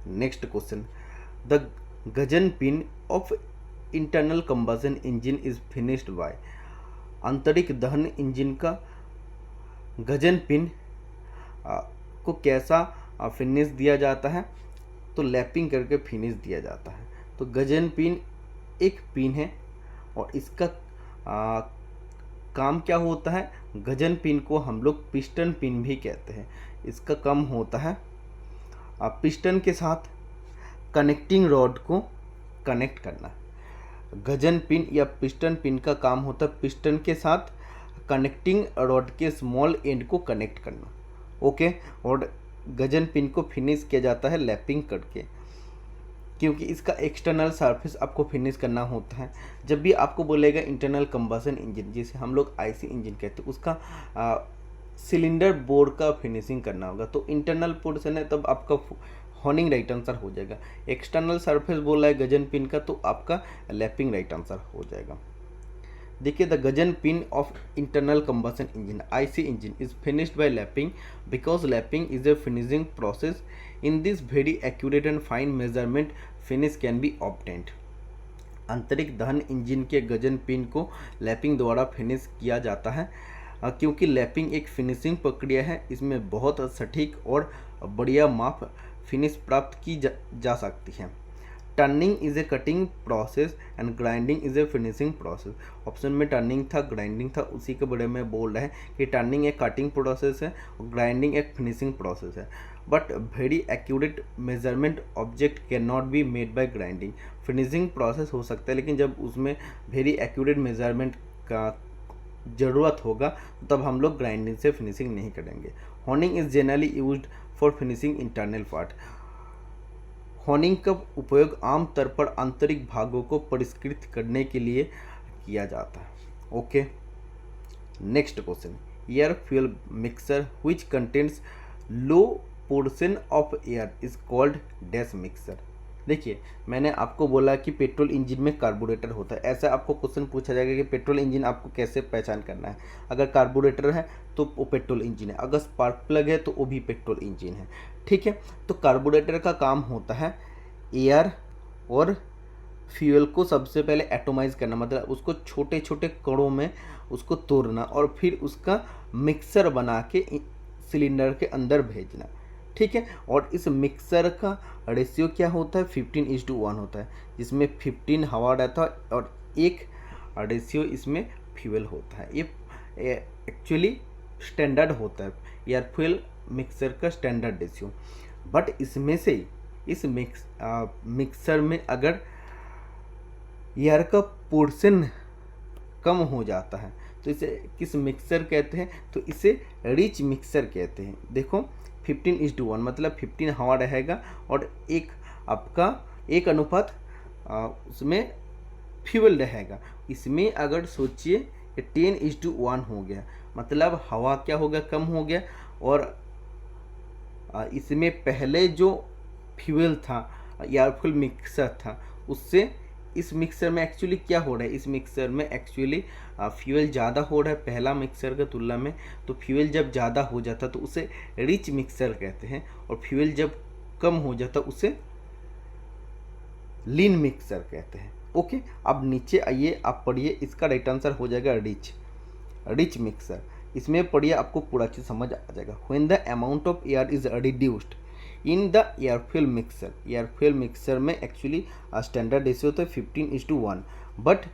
Next question, the gudgeon pin of internal combustion engine is finished by, आंतरिक दहन इंजन का गजन पिन को कैसा फिनिश दिया जाता है, तो लैपिंग करके फिनिश दिया जाता है। तो गजन पिन एक पिन है, और इसका काम क्या होता है, गजन पिन को हम लोग पिस्टन पिन भी कहते हैं। इसका काम होता है पिस्टन के साथ कनेक्टिंग रॉड को कनेक्ट करना। गजन पिन या पिस्टन पिन का काम होता है पिस्टन के साथ कनेक्टिंग रॉड के स्मॉल एंड को कनेक्ट करना। ओके, और गजन पिन को फिनिश किया जाता है लैपिंग करके। क्योंकि इसका एक्सटर्नल सरफेस आपको फिनिश करना होता है। जब भी आपको बोलेगा इंटरनल कंबशन इंजन, जिसे हम लोग आईसी इंजन कहते हैं, उसका सिलेंडर बोर्ड का फिनिशिंग करना होगा। तो इंटरनल पोर्शन है, तब आपका हॉर्निंग राइट आंसर हो जाएगा। एक्सटर्नल सरफेस बोला है गजन पिन का, तो आपका लैपिंग राइट आंसर हो जाएगा। देखिए, the gudgeon pin of internal combustion engine IC engine is finished by lapping because lapping is a finishing process. In this very accurate and fine measurement finish can be obtained. आंतरिक दहन इंजन के gudgeon pin को lapping द्वारा finish किया जाता है, क्योंकि लैपिंग एक फिनिशिंग प्रक्रिया है। इसमें बहुत सटीक और बढ़िया माप फिनिश प्राप्त की जा सकती है। Turning is a cutting process and grinding is a finishing process. Option में टर्निंग था, ग्राइंडिंग था, उसी के बारे में बोल रहे हैं कि टर्निंग एक कटिंग प्रोसेस है और ग्राइंडिंग एक फिनिशिंग प्रोसेस है। But very accurate measurement object can not be made by grinding. Finishing process हो सकता है, लेकिन जब उसमें वेरी एक्यूरेट मेजरमेंट का ज़रूरत होगा तब हम लोग ग्राइंडिंग से फिनिशिंग नहीं करेंगे। Horning is generally used for finishing internal part. Horning का उपयोग आमतौर पर आंतरिक भागों को परिष्कृत करने के लिए किया जाता है। Okay, next question, air fuel mixer which contains low portion of air is called dash mixer. देखिए, मैंने आपको बोला कि पेट्रोल इंजन में कार्बोरेटर होता है। ऐसा आपको क्वेश्चन पूछा जाएगा कि पेट्रोल इंजन आपको कैसे पहचान करना है। अगर कार्बोरेटर है तो वो पेट्रोल इंजन है, अगर स्पार्क प्लग है तो वो भी पेट्रोल इंजन है। ठीक है, तो कार्बोरेटर का काम होता है एयर और फ्यूल को सबसे पहले एटोमाइज करना, मतलब उसको छोटे छोटे कणों में उसको तोड़ना और फिर उसका मिक्सर बना के सिलेंडर के अंदर भेजना। ठीक है, और इस मिक्सर का रेशियो क्या होता है, 15:1 होता है, जिसमें 15 हवा रहता है और 1 रेशियो इसमें फ्यूल होता है। ये एक्चुअली स्टैंडर्ड होता है एयर फ्यूल मिक्सर का स्टैंडर्ड रेशियो। बट इसमें से इस मिक्सर में अगर एयर का पोर्शन कम हो जाता है तो इसे किस मिक्सर कहते हैं, तो इसे रिच मिक्सर कहते हैं। देखो, 15:1 मतलब 15 हवा रहेगा और एक आपका 1 उसमें फ्यूल रहेगा। इसमें अगर सोचिए 10:1 हो गया, मतलब हवा क्या हो गया, कम हो गया, और इसमें पहले जो फ्यूल था एयर फ्यूल मिक्सर था उससे इस मिक्सर में एक्चुअली क्या हो रहा है, इस मिक्सर में एक्चुअली फ्यूल ज़्यादा हो रहा है पहला मिक्सर के तुलना में। तो फ्यूल जब ज़्यादा हो जाता तो उसे रिच मिक्सर कहते हैं, और फ्यूल जब कम हो जाता उसे लीन मिक्सर कहते हैं। ओके, अब नीचे आइए, आप पढ़िए, इसका राइट आंसर हो जाएगा रिच मिक्सर। इसमें पढ़िए, आपको पूरा चीज़ समझ आ जाएगा। When the amount of air is reduced in the air fuel mixer, air fuel mixer में एक्चुअली स्टैंडर्ड रेशियो होता है 15:1, बट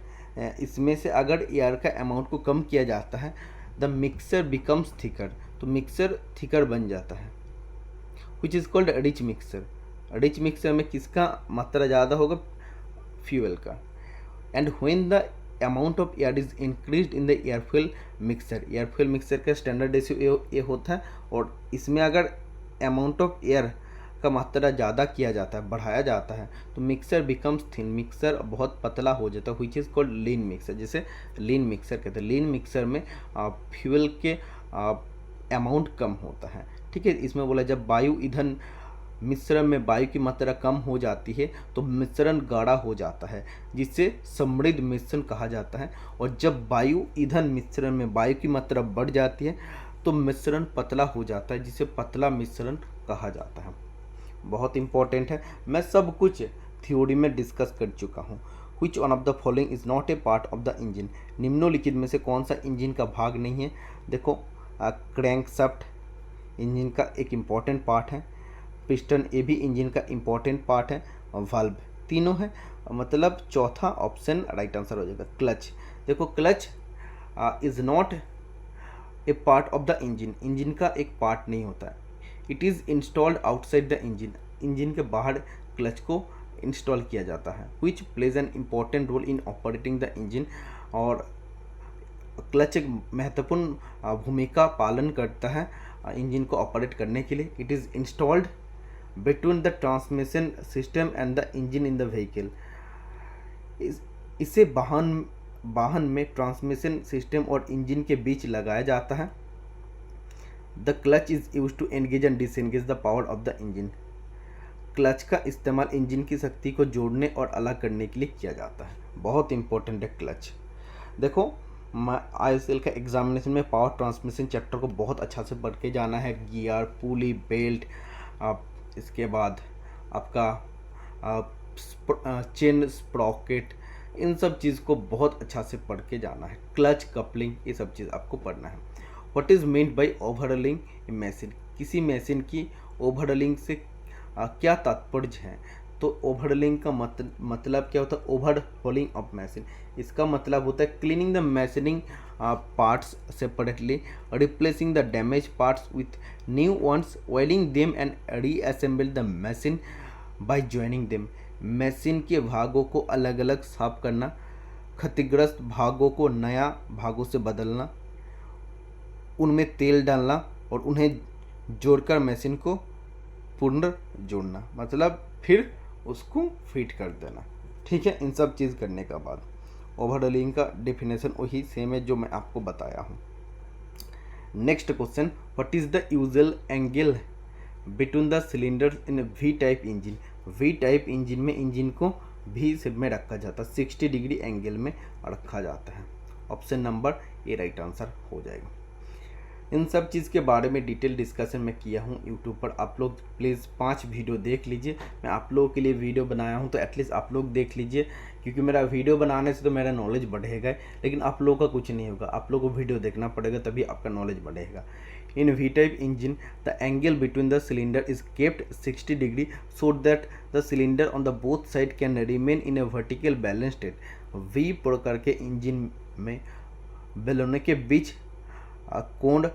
इसमें से अगर एयर का अमाउंट को कम किया जाता है द मिक्सर बिकम्स थिकर, तो मिक्सर थिकर बन जाता है, which is called rich mixer. Rich mixer में किसका मात्रा ज़्यादा होगा, फ्यूल का। And when the amount of air is increase in the air fuel mixer का स्टैंडर्ड रेशियो ये होता है, और इसमें अगर अमाउंट ऑफ एयर का मात्रा ज़्यादा किया जाता है, बढ़ाया जाता है, तो मिक्सर बिकम्स थिन, मिक्सर बहुत पतला हो जाता है, which is called lean mixer, जिसे लीन मिक्सर कहते हैं। लीन मिक्सर में फ्यूल के अमाउंट कम होता है। ठीक है, इसमें बोला जब वायु ईंधन मिश्रण में वायु की मात्रा कम हो जाती है तो मिश्रण गाढ़ा हो जाता है, जिसे समृद्ध मिश्रण कहा जाता है। और जब वायु ईंधन मिश्रण में वायु की मात्रा बढ़ जाती है तो मिश्रण पतला हो जाता है, जिसे पतला मिश्रण कहा जाता है। बहुत इंपॉर्टेंट है, मैं सब कुछ थ्योरी में डिस्कस कर चुका हूँ। Which one of the following is not a part of the engine, निम्नलिखित में से कौन सा इंजन का भाग नहीं है। देखो, क्रैंकशाफ्ट इंजन का एक इम्पॉर्टेंट पार्ट है, पिस्टन ये भी इंजन का इम्पॉर्टेंट पार्ट है, और वाल्व तीनों है, मतलब चौथा ऑप्शन राइट आंसर हो जाएगा। क्लच, देखो clutch is not a part of the engine का एक पार्ट नहीं होता है। It is installed outside the engine के बाहर क्लच को इंस्टॉल किया जाता है। Which plays an important role in operating the engine, और क्लच एक महत्वपूर्ण भूमिका पालन करता है इंजन को ऑपरेट करने के लिए। It is installed between the transmission system and the engine in the vehicle. इसे वाहन में ट्रांसमिशन सिस्टम और इंजन के बीच लगाया जाता है। The clutch is use to engage and disengage the power of the engine. Clutch का इस्तेमाल इंजन की शक्ति को जोड़ने और अलग करने के लिए किया जाता है। बहुत इंपॉर्टेंट है क्लच। देखो ISL का एग्जामिनेशन में पावर ट्रांसमिशन चैप्टर को बहुत अच्छा से पढ़ के जाना है। गियर, पुली, बेल्ट, इसके बाद आपका चेन, स्प्रॉकेट, इन सब चीज़ को बहुत अच्छा से पढ़ के जाना है। क्लच, कपलिंग, ये सब चीज़ आपको पढ़ना है। What is meant by overhauling A machine. किसी मशीन की ओवरहॉलिंग से क्या तात्पर्य है? तो ओवरहॉलिंग का मतलब क्या होता है? ओवरहॉलिंग ऑफ मशीन, इसका मतलब होता है cleaning the machining parts separately, replacing the damage parts with new ones, oiling them and reassemble the machine bye joining them. Machine के भागों को अलग अलग साफ करना, क्षतिग्रस्त भागों को नया भागों से बदलना, उनमें तेल डालना और उन्हें जोड़कर मशीन को पुनर्जोड़ना, मतलब फिर उसको फिट कर देना। ठीक है, इन सब चीज़ करने का बाद ओवरहॉलिंग का डेफिनेशन वही सेम है जो मैं आपको बताया हूँ। Next question, what is the usual angle between the cylinders in V type engine. V type engine में इंजन को वी शेप में रखा जाता है, 60 डिग्री एंगल में रखा जाता है। Option number A right answer हो जाएगा। इन सब चीज़ के बारे में डिटेल डिस्कशन मैं किया हूँ यूट्यूब पर। आप लोग प्लीज़ 5 वीडियो देख लीजिए। मैं आप लोगों के लिए वीडियो बनाया हूँ तो एटलीस्ट आप लोग देख लीजिए, क्योंकि मेरा वीडियो बनाने से तो मेरा नॉलेज बढ़ेगा, लेकिन आप लोगों का कुछ नहीं होगा। आप लोगों को वीडियो देखना पड़ेगा तभी आपका नॉलेज बढ़ेगा। In V type engine the angle between the cylinder is kept 60 degree so that the cylinder on the both side can remain in a vertical balance state. V प्रकार के इंजन में बेलनों के बीच कोण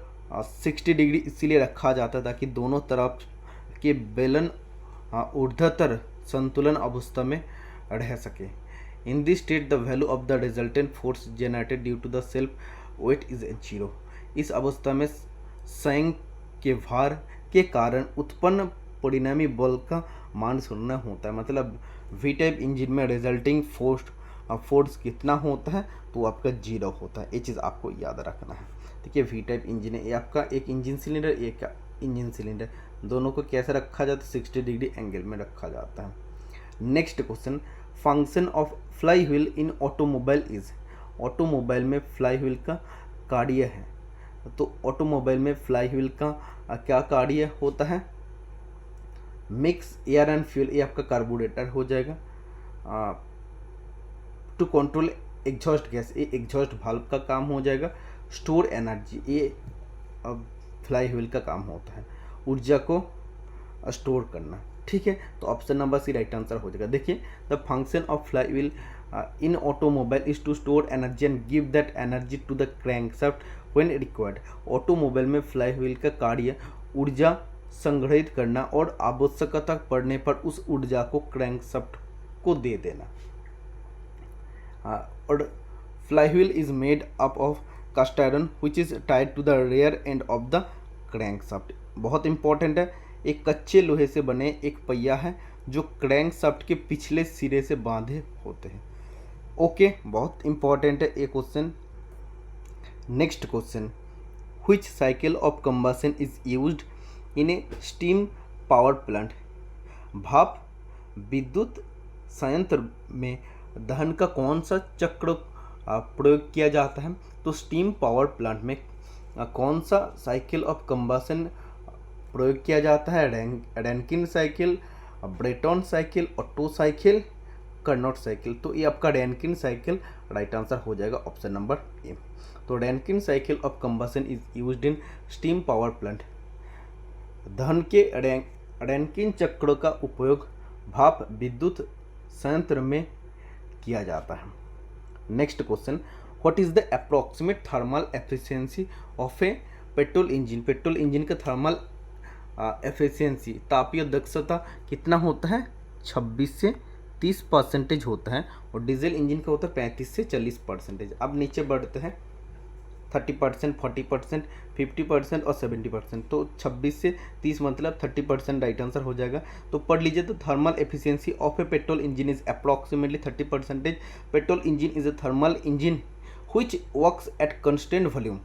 60 डिग्री इसीलिए रखा जाता है ताकि दोनों तरफ के बेलन ऊर्ध्वाधर संतुलन अवस्था में रह सके। In this state the value of the resultant force generated due to the self weight is 0। इस अवस्था में संयंग के भार के कारण उत्पन्न परिणामी बल का मान शून्य होता है। मतलब वी टाइप इंजन में रिजल्टिंग फोर्स कितना होता है? तो आपका 0 होता है। ये चीज़ आपको याद रखना है। देखिए वी टाइप इंजन है, ये आपका एक इंजन सिलेंडर, एक इंजन सिलेंडर, दोनों को कैसे रखा जाता है? 60 डिग्री एंगल में रखा जाता है। Next question, function of flywheel in automobile is. Automobile में फ्लाई व्हील का कार्य है, तो ऑटोमोबाइल में फ्लाई व्हील का क्या कार्य होता है? मिक्स एयर एंड फ्यूल, ये आपका कार्बोरेटर हो जाएगा। टू कंट्रोल एग्जॉस्ट गैस, ये एग्जॉस्ट वाल्व का काम हो जाएगा। स्टोर एनर्जी, ये फ्लाई व्हील का काम होता है, ऊर्जा को स्टोर करना। ठीक है, तो option number C right answer हो जाएगा। देखिए, the function of flywheel in automobile is to store energy and give that energy to the crankshaft when required. Automobile में फ्लाई व्हील का कार्य ऊर्जा संग्रहित करना और आवश्यकता पड़ने पर उस ऊर्जा को क्रैंकशाफ्ट को दे देना। और flywheel is made up of cast iron which is tied to the rear end of the crankshaft. बहुत इंपॉर्टेंट है, एक कच्चे लोहे से बने एक पहिया है जो क्रैंकशाफ्ट के पिछले सिरे से बांधे होते हैं। ओके, बहुत इंपॉर्टेंट है ये question. Next question, which cycle of combustion is used in A steam power plant. भाप विद्युत संयंत्र में दहन का कौन सा चक्र प्रयोग किया जाता है? तो स्टीम पावर प्लांट में कौन सा साइकिल ऑफ कंबशन प्रयोग किया जाता है? Rankine cycle, Brayton cycle, Otto cycle, Carnot cycle. तो ये आपका रैंकिन साइकिल राइट आंसर हो जाएगा, ऑप्शन नंबर ए। तो Rankine cycle of combustion is used in steam power plant. दहन के रैंकिन चक्र का उपयोग भाप विद्युत संयंत्र में किया जाता है। Next question, what is the approximate thermal efficiency of a petrol engine. Petrol engine का थर्मल एफिशिएंसी, तापीय दक्षता कितना होता है? 26 से 30% होता है। और डीजल इंजन का होता है 35 से 40%। अब नीचे बढ़ते हैं। 30%, 40%, 50% और 70%। तो 26 से 30 मतलब 30% राइट आंसर हो जाएगा। तो पढ़ लीजिए, तो thermal efficiency of a petrol engine is approximately 30%। Petrol engine is a thermal engine which works at constant volume।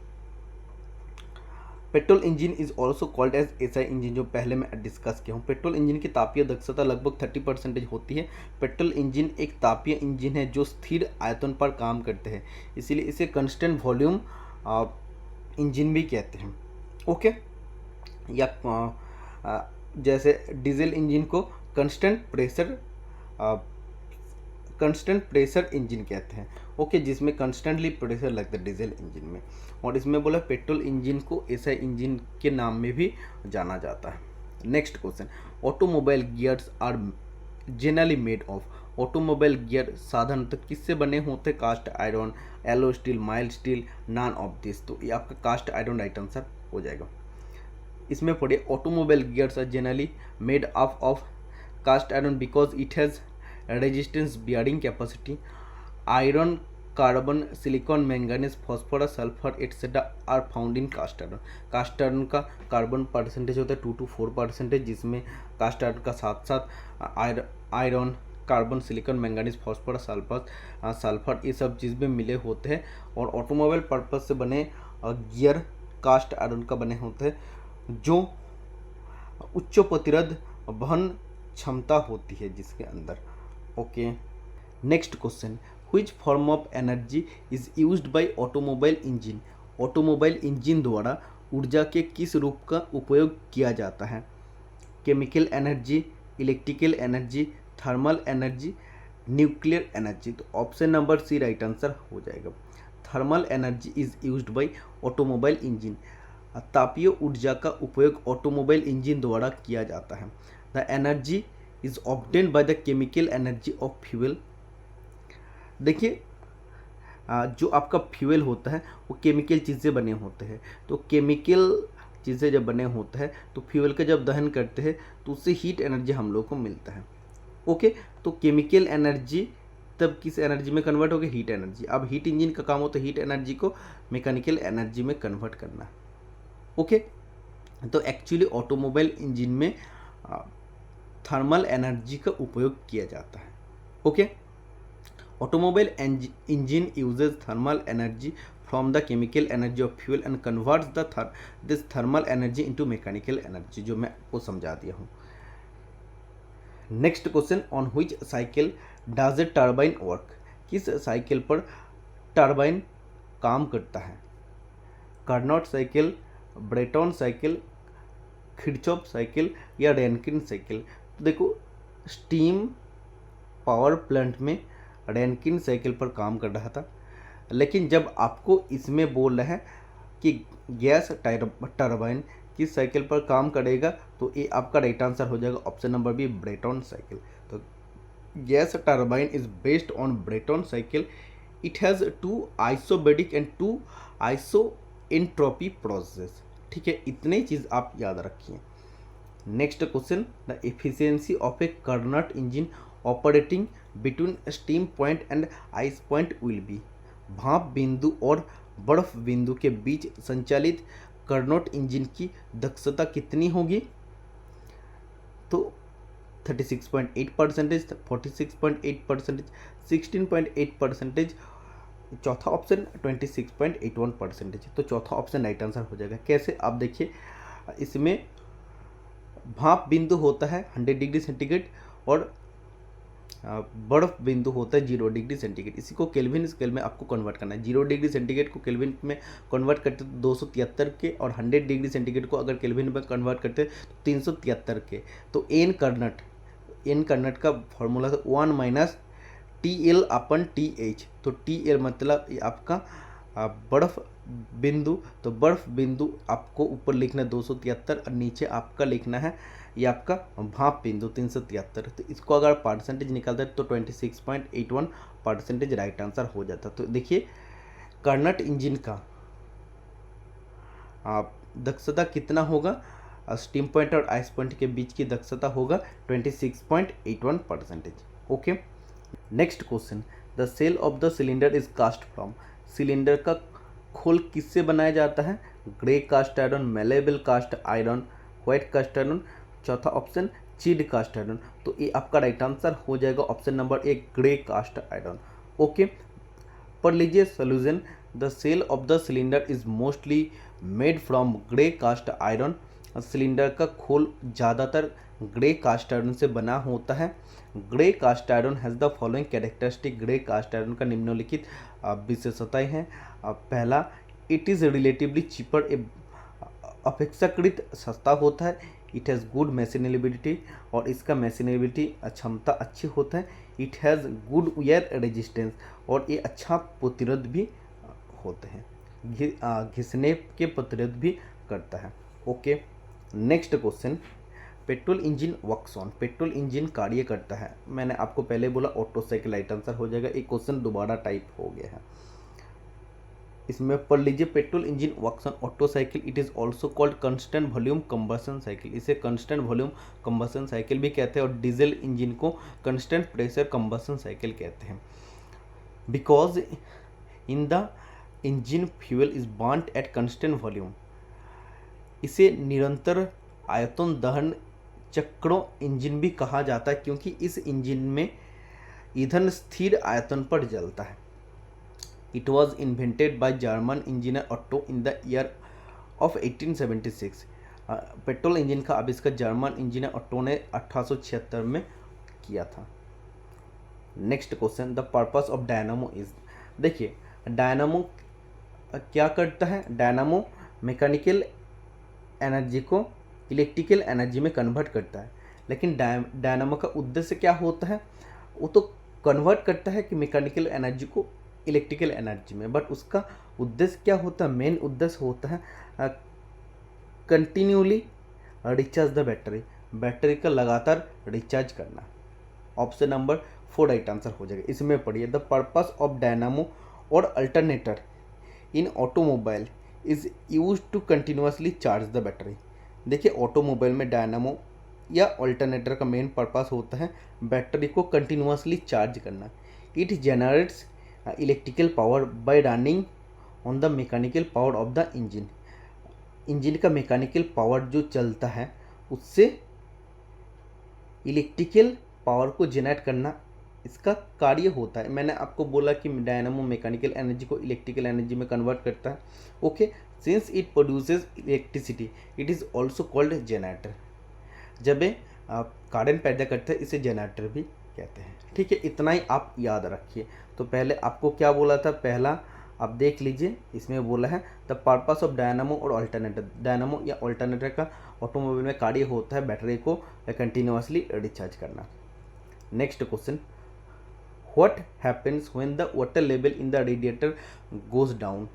Petrol engine is also called as SI engine, जो पहले मैं डिस्कस किया हूँ। पेट्रोल इंजन की तापीय दक्षता लगभग 30% होती है। पेट्रोल इंजन एक तापीय इंजन है जो स्थिर आयतन पर काम करते हैं, इसीलिए इसे कंस्टेंट वॉल्यूम इंजन भी कहते हैं। ओके, या जैसे डीजल इंजन को कंस्टेंट प्रेशर इंजन कहते हैं। ओके, जिसमें कंस्टेंटली प्रेशर लगता है डीजल इंजन में। और इसमें बोला पेट्रोल इंजन को एसआई इंजन के नाम में भी जाना जाता है। Next question, automobile gears are generally made of. Automobile gear साधारणतः किससे बने होते हैं? Cast iron, alloy steel, mild steel, none of this. तो ये आपका कास्ट आयरन राइट आंसर हो जाएगा। इसमें पढ़िए, automobile gears are generally made of cast iron because it has resistance bearing capacity. Iron, carbon, silicon, manganese, phosphorus, sulphur etcetera are found in cast iron. Cast iron का carbon percentage होता है 2 to 4%, जिसमें cast iron का साथ साथ iron, carbon, silicon, manganese, phosphorus, sulphur ये सब चीज़ में मिले होते हैं। और ऑटोमोबाइल पर्पज से बने गियर कास्ट आयरन का बने होते हैं, जो उच्च प्रतिरोध वहन क्षमता होती है जिसके अंदर। Okay, next question, which form of energy is used by automobile engine. Automobile engine द्वारा ऊर्जा के किस रूप का उपयोग किया जाता है? Chemical energy, electrical energy, thermal energy, nuclear energy. तो option number C right answer हो जाएगा। Thermal energy is used by automobile engine. तापीय ऊर्जा का उपयोग ऑटोमोबाइल इंजन द्वारा किया जाता है। The energy is obtained by the chemical energy of fuel. देखिए, जो आपका फ्यूल होता है वो केमिकल चीज़ें बने होते हैं। तो केमिकल चीज़ें जब बने होते हैं तो फ्यूल का जब दहन करते हैं तो उससे हीट एनर्जी हम लोग को मिलता है। ओके, तो केमिकल एनर्जी तब किस एनर्जी में कन्वर्ट होगी? Heat energy. अब हीट इंजन का काम होता है हीट एनर्जी को मैकेनिकल एनर्जी में कन्वर्ट करना। ओके, तो एक्चुअली ऑटोमोबाइल इंजन में थर्मल एनर्जी का उपयोग किया जाता है। Okay, automobile engine uses thermal energy from the chemical energy of fuel and converts this thermal energy into mechanical energy, जो मैं आपको समझा दिया हूँ। Next question, on which cycle does a turbine work. किस साइकिल पर टर्बाइन काम करता है? Carnot cycle, Brayton cycle, Kirchhoff cycle या रैनकिन साइकिल। तो देखो, स्टीम पावर प्लांट में रैनकिन साइकिल पर काम कर रहा था, लेकिन जब आपको इसमें बोल रहे हैं कि गैस टर्बाइन किस साइकिल पर काम करेगा, तो ये आपका राइट आंसर हो जाएगा option number B, Brayton cycle. तो gas turbine is based on Brayton cycle. It has 2 isobaric and 2 isentropy process. ठीक है, इतने चीज़ आप याद रखिए। Next question, the efficiency of a Carnot engine operating between steam point and ice point will be. भाप बिंदु और बर्फ बिंदु के बीच संचालित कार्नोट इंजन की दक्षता कितनी होगी? तो 36.8%, 46.8%, 16.8%, चौथा ऑप्शन 26.81%। तो चौथा ऑप्शन राइट आंसर हो जाएगा। कैसे? आप देखिए, इसमें भाप बिंदु होता है 100 डिग्री सेंटीग्रेड और बर्फ बिंदु होता है 0 डिग्री सेंटीग्रेड। इसी को केल्विन स्केल में आपको कन्वर्ट करना है। 0 डिग्री सेंटीग्रेड को केल्विन में कन्वर्ट करते तो 273 के, और 100 डिग्री सेंटीग्रेड को अगर केल्विन में कन्वर्ट करते तो 373 के। तो एन कर्नट का फॉर्मूला था 1 - TL/TH। तो TL मतलब आपका बर्फ बिंदु। तो बर्फ बिंदु आपको ऊपर लिखना है 273 और नीचे आपका लिखना है ये आपका भाप बिंदु 373। तो इसको अगर परसेंटेज निकालते हैं तो 26.81% राइट आंसर हो जाता। तो देखिए, कार्नोट इंजन का दक्षता कितना होगा? स्टीम पॉइंट और आइस पॉइंट के बीच की दक्षता होगा 26.81%। Okay, next question, the shell of the cylinder is cast from. Cylinder का खोल किससे बनाया जाता है? Grey cast iron, malleable cast iron, white cast iron, चौथा ऑप्शन चिड कास्ट आयरन। तो ये आपका राइट आंसर हो जाएगा option number 1 grey cast iron. Okay, पढ़ लीजिए solution. The shell of the cylinder is mostly made from grey cast iron. Cylinder का खोल ज़्यादातर ग्रे कास्ट आयरन से बना होता है। Grey cast iron has the following characteristic. Grey cast iron का निम्नलिखित विशेषताएं हैं। पहला, इट इज़ रिलेटिवली चीपर, अपेक्षाकृत सस्ता होता है। इट हैज़ गुड मैशिनेबिलिटी, और इसका मैशिनेबिलिटी क्षमता अच्छी होता है। It has good wear resistance, और ये अच्छा प्रतिरोध भी होते हैं, घिसने के प्रतिरोध भी करता है। Okay, next question, petrol engine works on. Petrol engine कार्य करता है, मैंने आपको पहले बोला ऑटो साइकिल राइट आंसर हो जाएगा। एक क्वेश्चन दोबारा टाइप हो गया है, इसमें पढ़ लीजिए। Petrol engine works on Otto cycle, it is also called constant volume combustion cycle. इसे कंस्टेंट वॉल्यूम कंबशन साइकिल भी कहते हैं, और डीजल इंजन को कंस्टेंट प्रेशर कंबशन साइकिल कहते हैं। Because in the engine fuel is burned at constant volume. इसे निरंतर आयतन दहन चक्रों इंजन भी कहा जाता है, क्योंकि इस इंजन में ईंधन स्थिर आयतन पर जलता है। It was invented by German engineer auto in the year of 1876। Petrol engine का आविष्कार जर्मन इंजीनियर ऑटो ने 1876 में किया था। Next question, the purpose of dynamo is. देखिए, डायनामो क्या करता है? डायनामो मैकेनिकल एनर्जी को इलेक्ट्रिकल एनर्जी में कन्वर्ट करता है। लेकिन डायनामो का उद्देश्य क्या होता है? वो तो कन्वर्ट करता है कि मैकेनिकल एनर्जी को इलेक्ट्रिकल एनर्जी में, बट उसका उद्देश्य क्या होता है? मेन उद्देश्य होता है continually recharge the battery, battery का लगातार रिचार्ज करना। ऑप्शन नंबर 4 राइट आंसर हो जाएगा। इसमें पढ़िए, द पर्पस ऑफ डायनामो और alternator in automobile is use to continuously charge the battery. देखिए, ऑटोमोबाइल में डायनामो या अल्टरनेटर का मेन पर्पस होता है बैटरी को कंटिन्यूसली चार्ज करना। It generates electrical power by running on the mechanical power of the engine. Engine का mechanical power जो चलता है उससे इलेक्ट्रिकल पावर को जनरेट करना इसका कार्य होता है। मैंने आपको बोला कि डायनामो मैकेनिकल एनर्जी को इलेक्ट्रिकल एनर्जी में कन्वर्ट करता है। Okay, since it produces electricity it is also called generator. जब ये करंट पैदा करते हैं इसे जनरेटर भी कहते हैं। ठीक है, इतना ही आप याद रखिए। तो पहले आपको क्या बोला था? पहला आप देख लीजिए, इसमें बोला है द पर्पस ऑफ डायनामो और अल्टरनेटर। डायनामो या अल्टरनेटर का ऑटोमोबाइल में कार्य होता है बैटरी को कंटिन्यूसली रिचार्ज करना। Next question, what happens when the water level in the radiator goes down.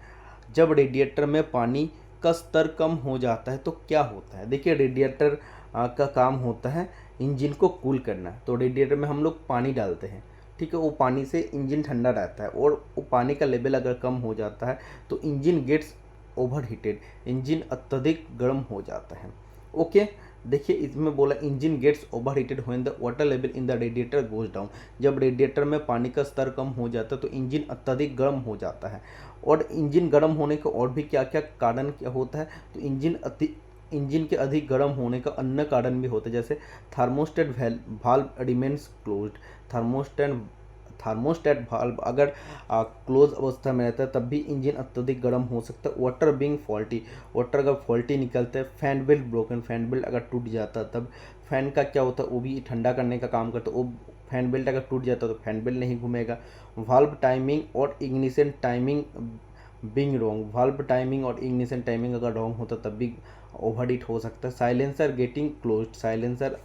जब रेडिएटर में पानी का स्तर कम हो जाता है तो क्या होता है? देखिए, रेडिएटर का काम होता है इंजन को कूल करना। तो रेडिएटर में हम लोग पानी डालते हैं, ठीक है, वो पानी से इंजन ठंडा रहता है, और वो पानी का लेवल अगर कम हो जाता है तो engine gets overheated, engine अत्यधिक गर्म हो जाता है। ओके, देखिए, इसमें बोला engine gets overheated when the water level in the radiator goes down. जब रेडिएटर में पानी का स्तर कम हो जाता है तो इंजन अत्यधिक गर्म हो जाता है। और इंजन गर्म होने का और भी क्या क्या कारण क्या होता है? तो इंजन के अधिक गर्म होने का अन्य कारण भी होता है, जैसे थार्मोस्टेट वाल्व रिमेन्स क्लोज्ड। थार्मोस्टेट वाल्व अगर क्लोज अवस्था में रहता है तब भी इंजन अत्यधिक गर्म हो सकता है। वाटर बीइंग फॉल्टी, वाटर अगर फॉल्टी निकलता है। Fan belt broken, fan belt अगर टूट जाता है तब फैन का क्या होता है? वो भी ठंडा करने का काम करता है, वो फैन बेल्ट अगर टूट जाता है तो फैन बेल्ट नहीं घूमेगा। वाल्व टाइमिंग और ignition timing being wrong, valve timing और इग्निशन टाइमिंग अगर रॉन्ग होता तब भी ओवरहीट हो सकता है। साइलेंसर गेटिंग क्लोज्ड, साइलेंसर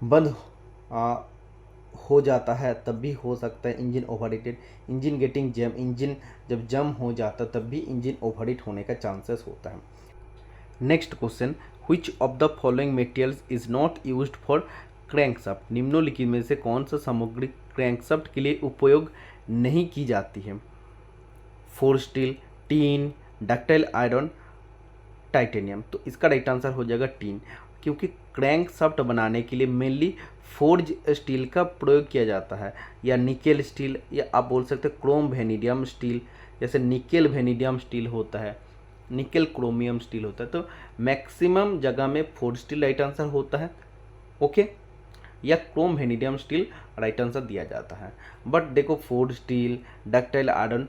बंद हो जाता है तब भी हो सकता है engine overheated. Engine getting jam, engine जब जम हो जाता तब भी इंजन ओवरहीट होने का चांसेस होता है। Next question, which of the following materials is not used for crankshaft. निम्नलिखित में से कौन सा सामग्री क्रैंकशाफ्ट के लिए उपयोग नहीं की जाती है? Four steel, tin, ductile iron, titanium. तो इसका राइट आंसर हो जाएगा टीन, क्योंकि क्रैंक शाफ्ट बनाने के लिए मेनली फोर्ज स्टील का प्रयोग किया जाता है, या निकेल स्टील, या आप बोल सकते हैं क्रोम वेनेडियम स्टील, जैसे निकेल वेनेडियम स्टील होता है, निकेल क्रोमियम स्टील होता है। तो मैक्सिमम जगह में फोर्ड स्टील राइट आंसर होता है, ओके, या Chrome vanadium steel right answer दिया जाता है। बट देखो Ford steel, ductile iron,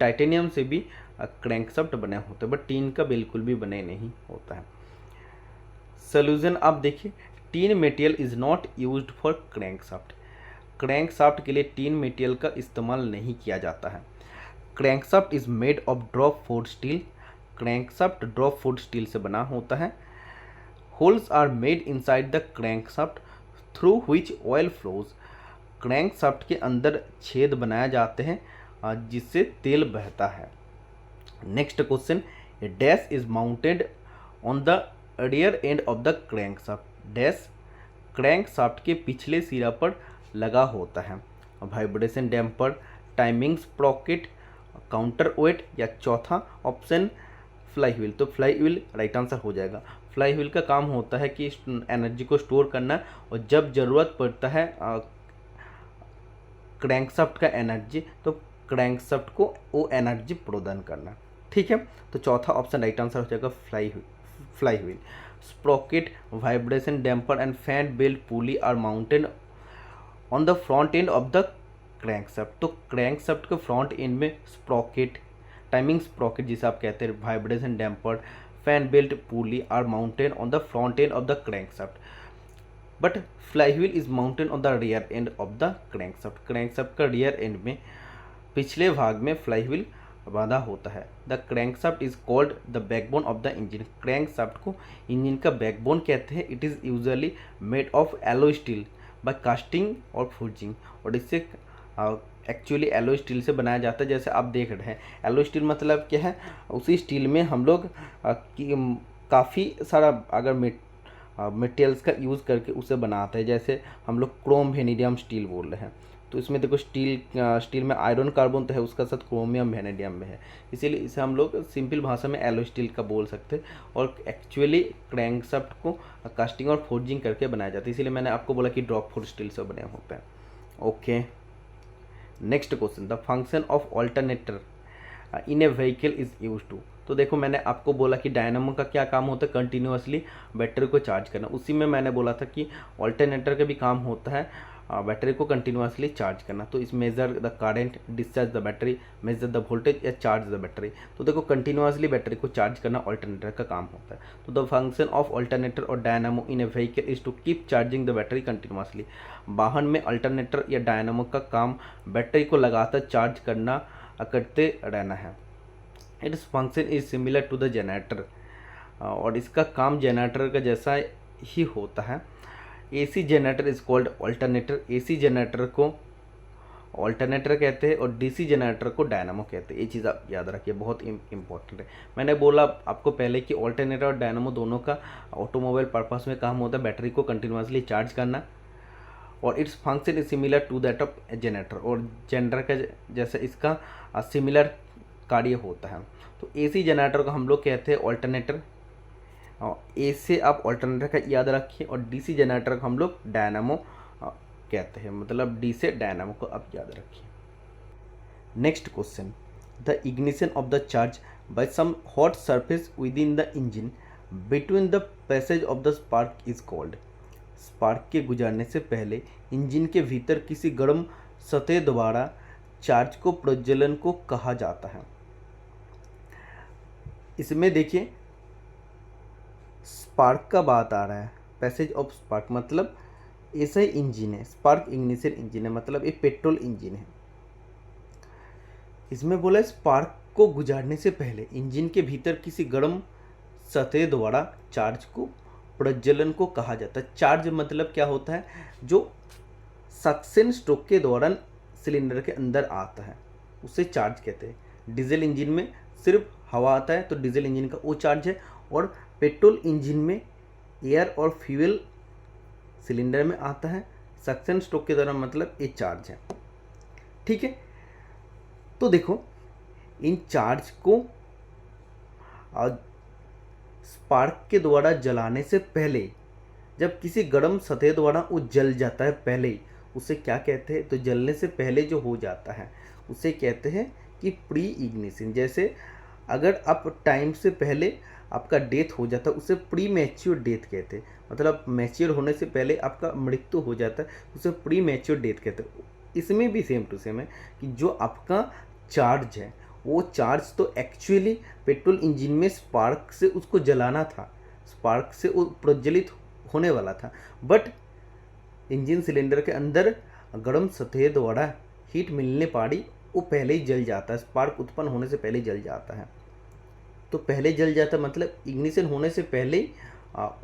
titanium से भी क्रैंकशाफ्ट बने होते हैं, बट टीन का बिल्कुल भी बने नहीं होता है। सोल्यूशन आप देखिए, tin material is not used for crankshaft. Crankshaft के लिए टीन मटेरियल का इस्तेमाल नहीं किया जाता है। Crankshaft is made of drop forged steel. Crankshaft drop forged steel से बना होता है। Holes are made inside the crankshaft through which oil flows. Crankshaft के अंदर छेद बनाए जाते हैं जिससे तेल बहता है। Next question, dash is mounted on the rear end of the crankshaft. Dash crankshaft के पिछले सिरा पर लगा होता है। Vibration damper, timing Sprocket, counter wait, या चौथा ऑप्शन फ्लाई व्हील। तो फ्लाई व्हील राइट आंसर हो जाएगा। फ्लाई व्हील का काम होता है कि एनर्जी को स्टोर करना, और जब ज़रूरत पड़ता है क्रैंकशाफ्ट का एनर्जी, तो क्रैंकशाफ्ट को वो एनर्जी प्रदान करना। ठीक है, तो चौथा ऑप्शन राइट आंसर हो जाएगा flywheel. Sprocket, vibration damper and fan belt pulley are mounted on the front end of the crankshaft. तो क्रैंकशाफ्ट के फ्रंट एंड में स्प्रॉकेट, टाइमिंग स्प्रॉकेट जिसे आप कहते हैं, vibration damper, fan belt pulley are mounted on the front end of the crankshaft, but flywheel is mounted on the rear end of the crankshaft. Crankshaft का rear end में पिछले भाग में fly wheel बांधा होता है। The crankshaft is called the backbone of the engine. Crankshaft को engine का बैकबोन कहते हैं। It is usually made of alloy steel by casting और फूजिंग। और इससे एक्चुअली एलो स्टील से बनाया जाता है। जैसे आप देख रहे हैं, एलो स्टील मतलब क्या है, उसी स्टील में हम लोग काफ़ी सारा अगर मटेरियल्स का यूज़ करके उसे बनाते हैं। जैसे हम लोग क्रोम वेनेडियम स्टील बोल रहे हैं, तो इसमें देखो स्टील में आयरन कार्बन तो है, उसका साथ क्रोमियम वेनेडियम में है, इसीलिए इसे हम लोग सिंपल भाषा में एलो स्टील का बोल सकते हैं। और एक्चुअली क्रैंकशाफ्ट को कास्टिंग और फोर्जिंग करके बनाया जाता है, इसीलिए मैंने आपको बोला कि ड्रॉप फोर्ड स्टील से बने होते हैं। Okay, next question, the function of alternator in a vehicle is use to. तो देखो मैंने आपको बोला कि डायनामो का क्या काम होता है, कंटिन्यूअसली बैटरी को चार्ज करना। उसी में मैंने बोला था कि ऑल्टरनेटर का भी काम होता है बैटरी को कंटिन्यूअसली चार्ज करना। तो इस measure the current, discharge the battery, measure the voltage या चार्ज द बैटरी। तो देखो कंटिन्यूअसली बैटरी को चार्ज करना ऑल्टरनेटर का काम होता है। तो द फंक्शन ऑफ ऑल्टरनेटर और dynamo in a vehicle is to keep charging the battery continuously. वाहन में अल्टरनेटर या डायनामो का काम बैटरी को लगातार चार्ज करते रहना है। Its function is similar to the generator, और इसका काम जनरेटर का जैसा ही होता है। AC generator is called alternator. AC generator को ऑल्टरनेटर कहते हैं और डीसी जनरेटर को डायनामो कहते हैं। ये चीज़ आप याद रखिए, बहुत इंपॉर्टेंट है। मैंने बोला आपको पहले कि ऑल्टरनेटर और डायनामो दोनों का ऑटोमोबाइल पर्पस में काम होता है बैटरी को कंटिन्यूअसली चार्ज करना, और its function is similar to that of generator, और जनरेटर का जैसे इसका सिमिलर कार्य होता है। तो एसी जनरेटर को हम लोग कहते हैं ऑल्टरनेटर, ए से आप ऑल्टरनेटर का याद रखिए, और डीसी जनरेटर को हम लोग डायनामो कहते हैं, मतलब डी से डायनामो को आप याद रखिए। Next question, the ignition of the charge by some hot surface within the engine between the passage of the spark is called. Spark के गुजरने से पहले इंजन के भीतर किसी गर्म सतह द्वारा चार्ज को प्रज्वलन को कहा जाता है। इसमें देखिए स्पार्क का बात आ रहा है, पैसेज ऑफ स्पार्क मतलब ऐसा ही इंजन है, स्पार्क इग्निशन इंजन है, मतलब ये पेट्रोल इंजन है। इसमें बोला स्पार्क को गुजारने से पहले इंजन के भीतर किसी गर्म सतह द्वारा चार्ज को प्रज्वलन को कहा जाता है। चार्ज मतलब क्या होता है, जो सक्शन स्ट्रोक के दौरान सिलेंडर के अंदर आता है उसे चार्ज कहते हैं। डीजल इंजन में सिर्फ हवा आता है तो डीजल इंजन का वो चार्ज है, और पेट्रोल इंजन में एयर और फ्यूल सिलेंडर में आता है, सक्शन स्ट्रोक के दौरान मतलब ये चार्ज है। ठीक है, तो देखो इन चार्ज को स्पार्क के द्वारा जलाने से पहले जब किसी गर्म सतह द्वारा वो जल जाता है पहले ही, उसे क्या कहते हैं, तो जलने से पहले जो हो जाता है उसे कहते हैं कि प्री इग्निशन, जैसे अगर आप टाइम से पहले आपका डेथ हो जाता है उसे प्री मैच्योर डेथ कहते हैं, मतलब मैच्योर होने से पहले आपका मृत्यु हो जाता है उसे प्री मैच्योर डेथ कहते हैं। इसमें भी सेम टू सेम है कि जो आपका चार्ज है वो चार्ज तो एक्चुअली पेट्रोल इंजन में स्पार्क से उसको जलाना था, स्पार्क से वो प्रज्वलित होने वाला था, बट इंजन सिलेंडर के अंदर गर्म सतह द्वारा हीट मिलने पारी वो पहले ही जल जाता है, स्पार्क उत्पन्न होने से पहले ही जल जाता है। तो पहले जल जाता मतलब इग्निशन होने से पहले ही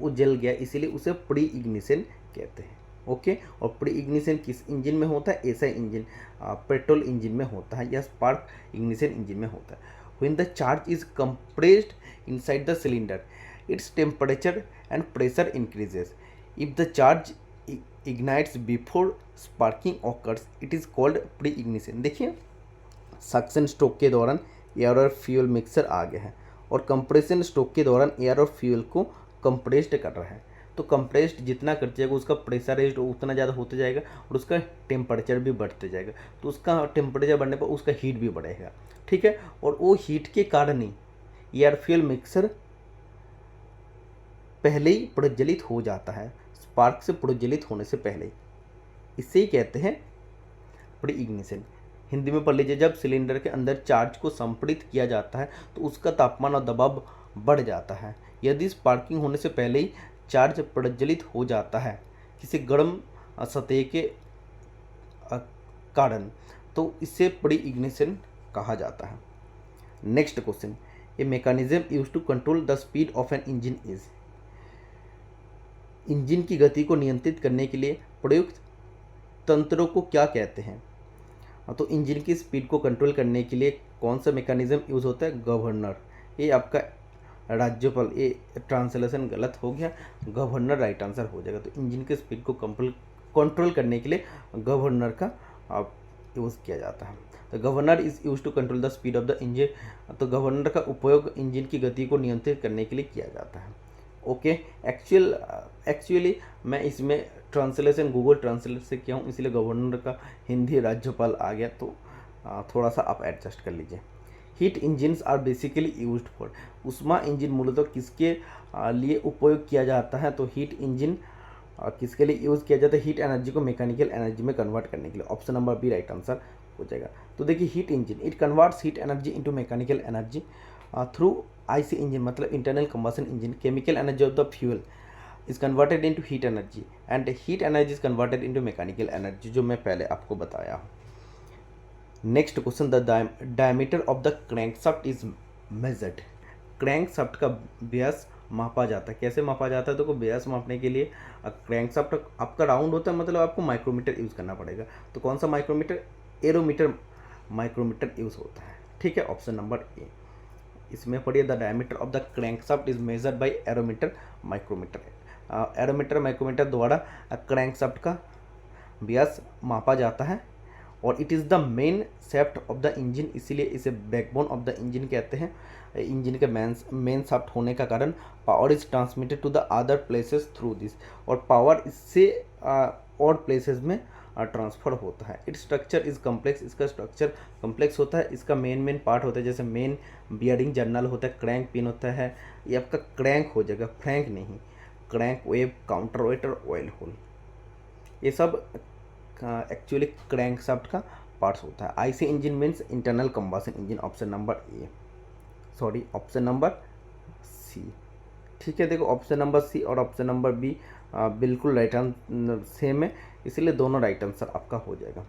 वो जल गया, इसीलिए उसे प्री इग्निशन कहते हैं। ओके, और प्री इग्निशन किस इंजन में होता है? एसआई इंजन, पेट्रोल इंजन में होता है या स्पार्क इग्निशन इंजन में होता है। When the charge is compressed inside the cylinder its temperature and pressure increases. If the charge ignites before sparking occurs it is called pre ignition. देखिए, suction stroke के दौरान एयर और fuel mixer आ गया है और कंप्रेशन स्ट्रोक के दौरान air और फ्यूल को कंप्रेस्ड कर रहा है। तो कंप्रेस्ड जितना कर जाएगा उसका प्रेशराइज्ड उतना ज़्यादा होते जाएगा और उसका टेम्परेचर भी बढ़ते जाएगा, तो उसका टेम्परेचर बढ़ने पर उसका हीट भी बढ़ेगा। ठीक है, और वो हीट के कारण ही एयर फ्यूल मिक्सर पहले ही प्रज्वलित हो जाता है, स्पार्क से प्रज्वलित होने से पहले ही। इसे ही कहते हैं प्री इग्निशन। हिंदी में पढ़ लीजिए, जब सिलेंडर के अंदर चार्ज को संपीड़ित किया जाता है तो उसका तापमान और दबाव बढ़ जाता है। यदि स्पार्किंग होने से पहले ही चार्ज प्रज्वलित हो जाता है किसी गर्म सतह के कारण, तो इसे प्री इग्निशन कहा जाता है। Next question, a mechanism used to control the speed of an engine is. Engine की गति को नियंत्रित करने के लिए प्रयुक्त तंत्रों को क्या कहते हैं? तो इंजन की स्पीड को कंट्रोल करने के लिए कौन सा मैकेनिज्म यूज़ होता है? गवर्नर। ये आपका राज्यपाल, ये ट्रांसलेशन गलत हो गया, गवर्नर राइट आंसर हो जाएगा। तो इंजन की स्पीड को कंट्रोल करने के लिए गवर्नर का यूज़ किया जाता है। तो governor is use to control the speed of the engine. तो गवर्नर का उपयोग इंजन की गति को नियंत्रित करने के लिए किया जाता है। ओके, एक्चुअली मैं इसमें ट्रांसलेशन गूगल ट्रांसलेट से किया हूँ, इसलिए गवर्नर का हिंदी राज्यपाल आ गया, तो थोड़ा सा आप एडजस्ट कर लीजिए। Heat engines are basically used for. उष्मा इंजन मूलतः किसके लिए उपयोग किया जाता है? तो हीट इंजन किसके लिए यूज़ किया जाता है? हीट एनर्जी को मैकेनिकल एनर्जी में कन्वर्ट करने के लिए। Option number B right answer हो जाएगा। तो देखिए, heat engine it converts heat energy into mechanical energy through IC engine, मतलब internal combustion engine. Chemical energy of the fuel is converted into heat energy and heat energy is converted into mechanical energy, जो मैं पहले आपको बताया हूँ। Next question, the diameter of the crankshaft is measured. Crankshaft का व्यास मापा जाता है। कैसे मापा जाता है? तो व्यास मापने के लिए क्रैंकशाफ्ट आपका राउंड होता है, मतलब आपको माइक्रोमीटर यूज़ करना पड़ेगा। तो कौन सा माइक्रोमीटर? एरोमीटर माइक्रोमीटर यूज़ होता है। ठीक है, ऑप्शन नंबर ए। इसमें पढ़िए, the diameter of the crankshaft is measured by aerometer micrometer. Aerometer micrometer द्वारा क्रैंकशाफ्ट का व्यास मापा जाता है और it is the main shaft of the engine, इसीलिए इसे बैकबोन ऑफ द इंजन कहते हैं। इंजन के मेन शाफ्ट होने का कारण power is transmitted to the other places through this, और पावर इससे और प्लेसेस में ट्रांसफर होता है। इट स्ट्रक्चर इज कम्प्लेक्स, इसका स्ट्रक्चर कम्प्लेक्स होता है। इसका मेन पार्ट होता है, जैसे मेन बियरिंग जर्नल होता है, क्रैंक पिन होता है, ये आपका क्रैंक हो जाएगा, फ्रैंक नहीं, क्रैंक वेब, काउंटर वेट और ऑयल होल, ये सब एक्चुअली क्रैंकशाफ्ट का पार्ट्स होता है। IC engine means internal combustion engine. Option number A, sorry option number C. ठीक है, देखो ऑप्शन नंबर सी और ऑप्शन नंबर बी बिल्कुल राइट आंसर सेम है, इसलिए दोनों राइट आंसर आपका हो जाएगा।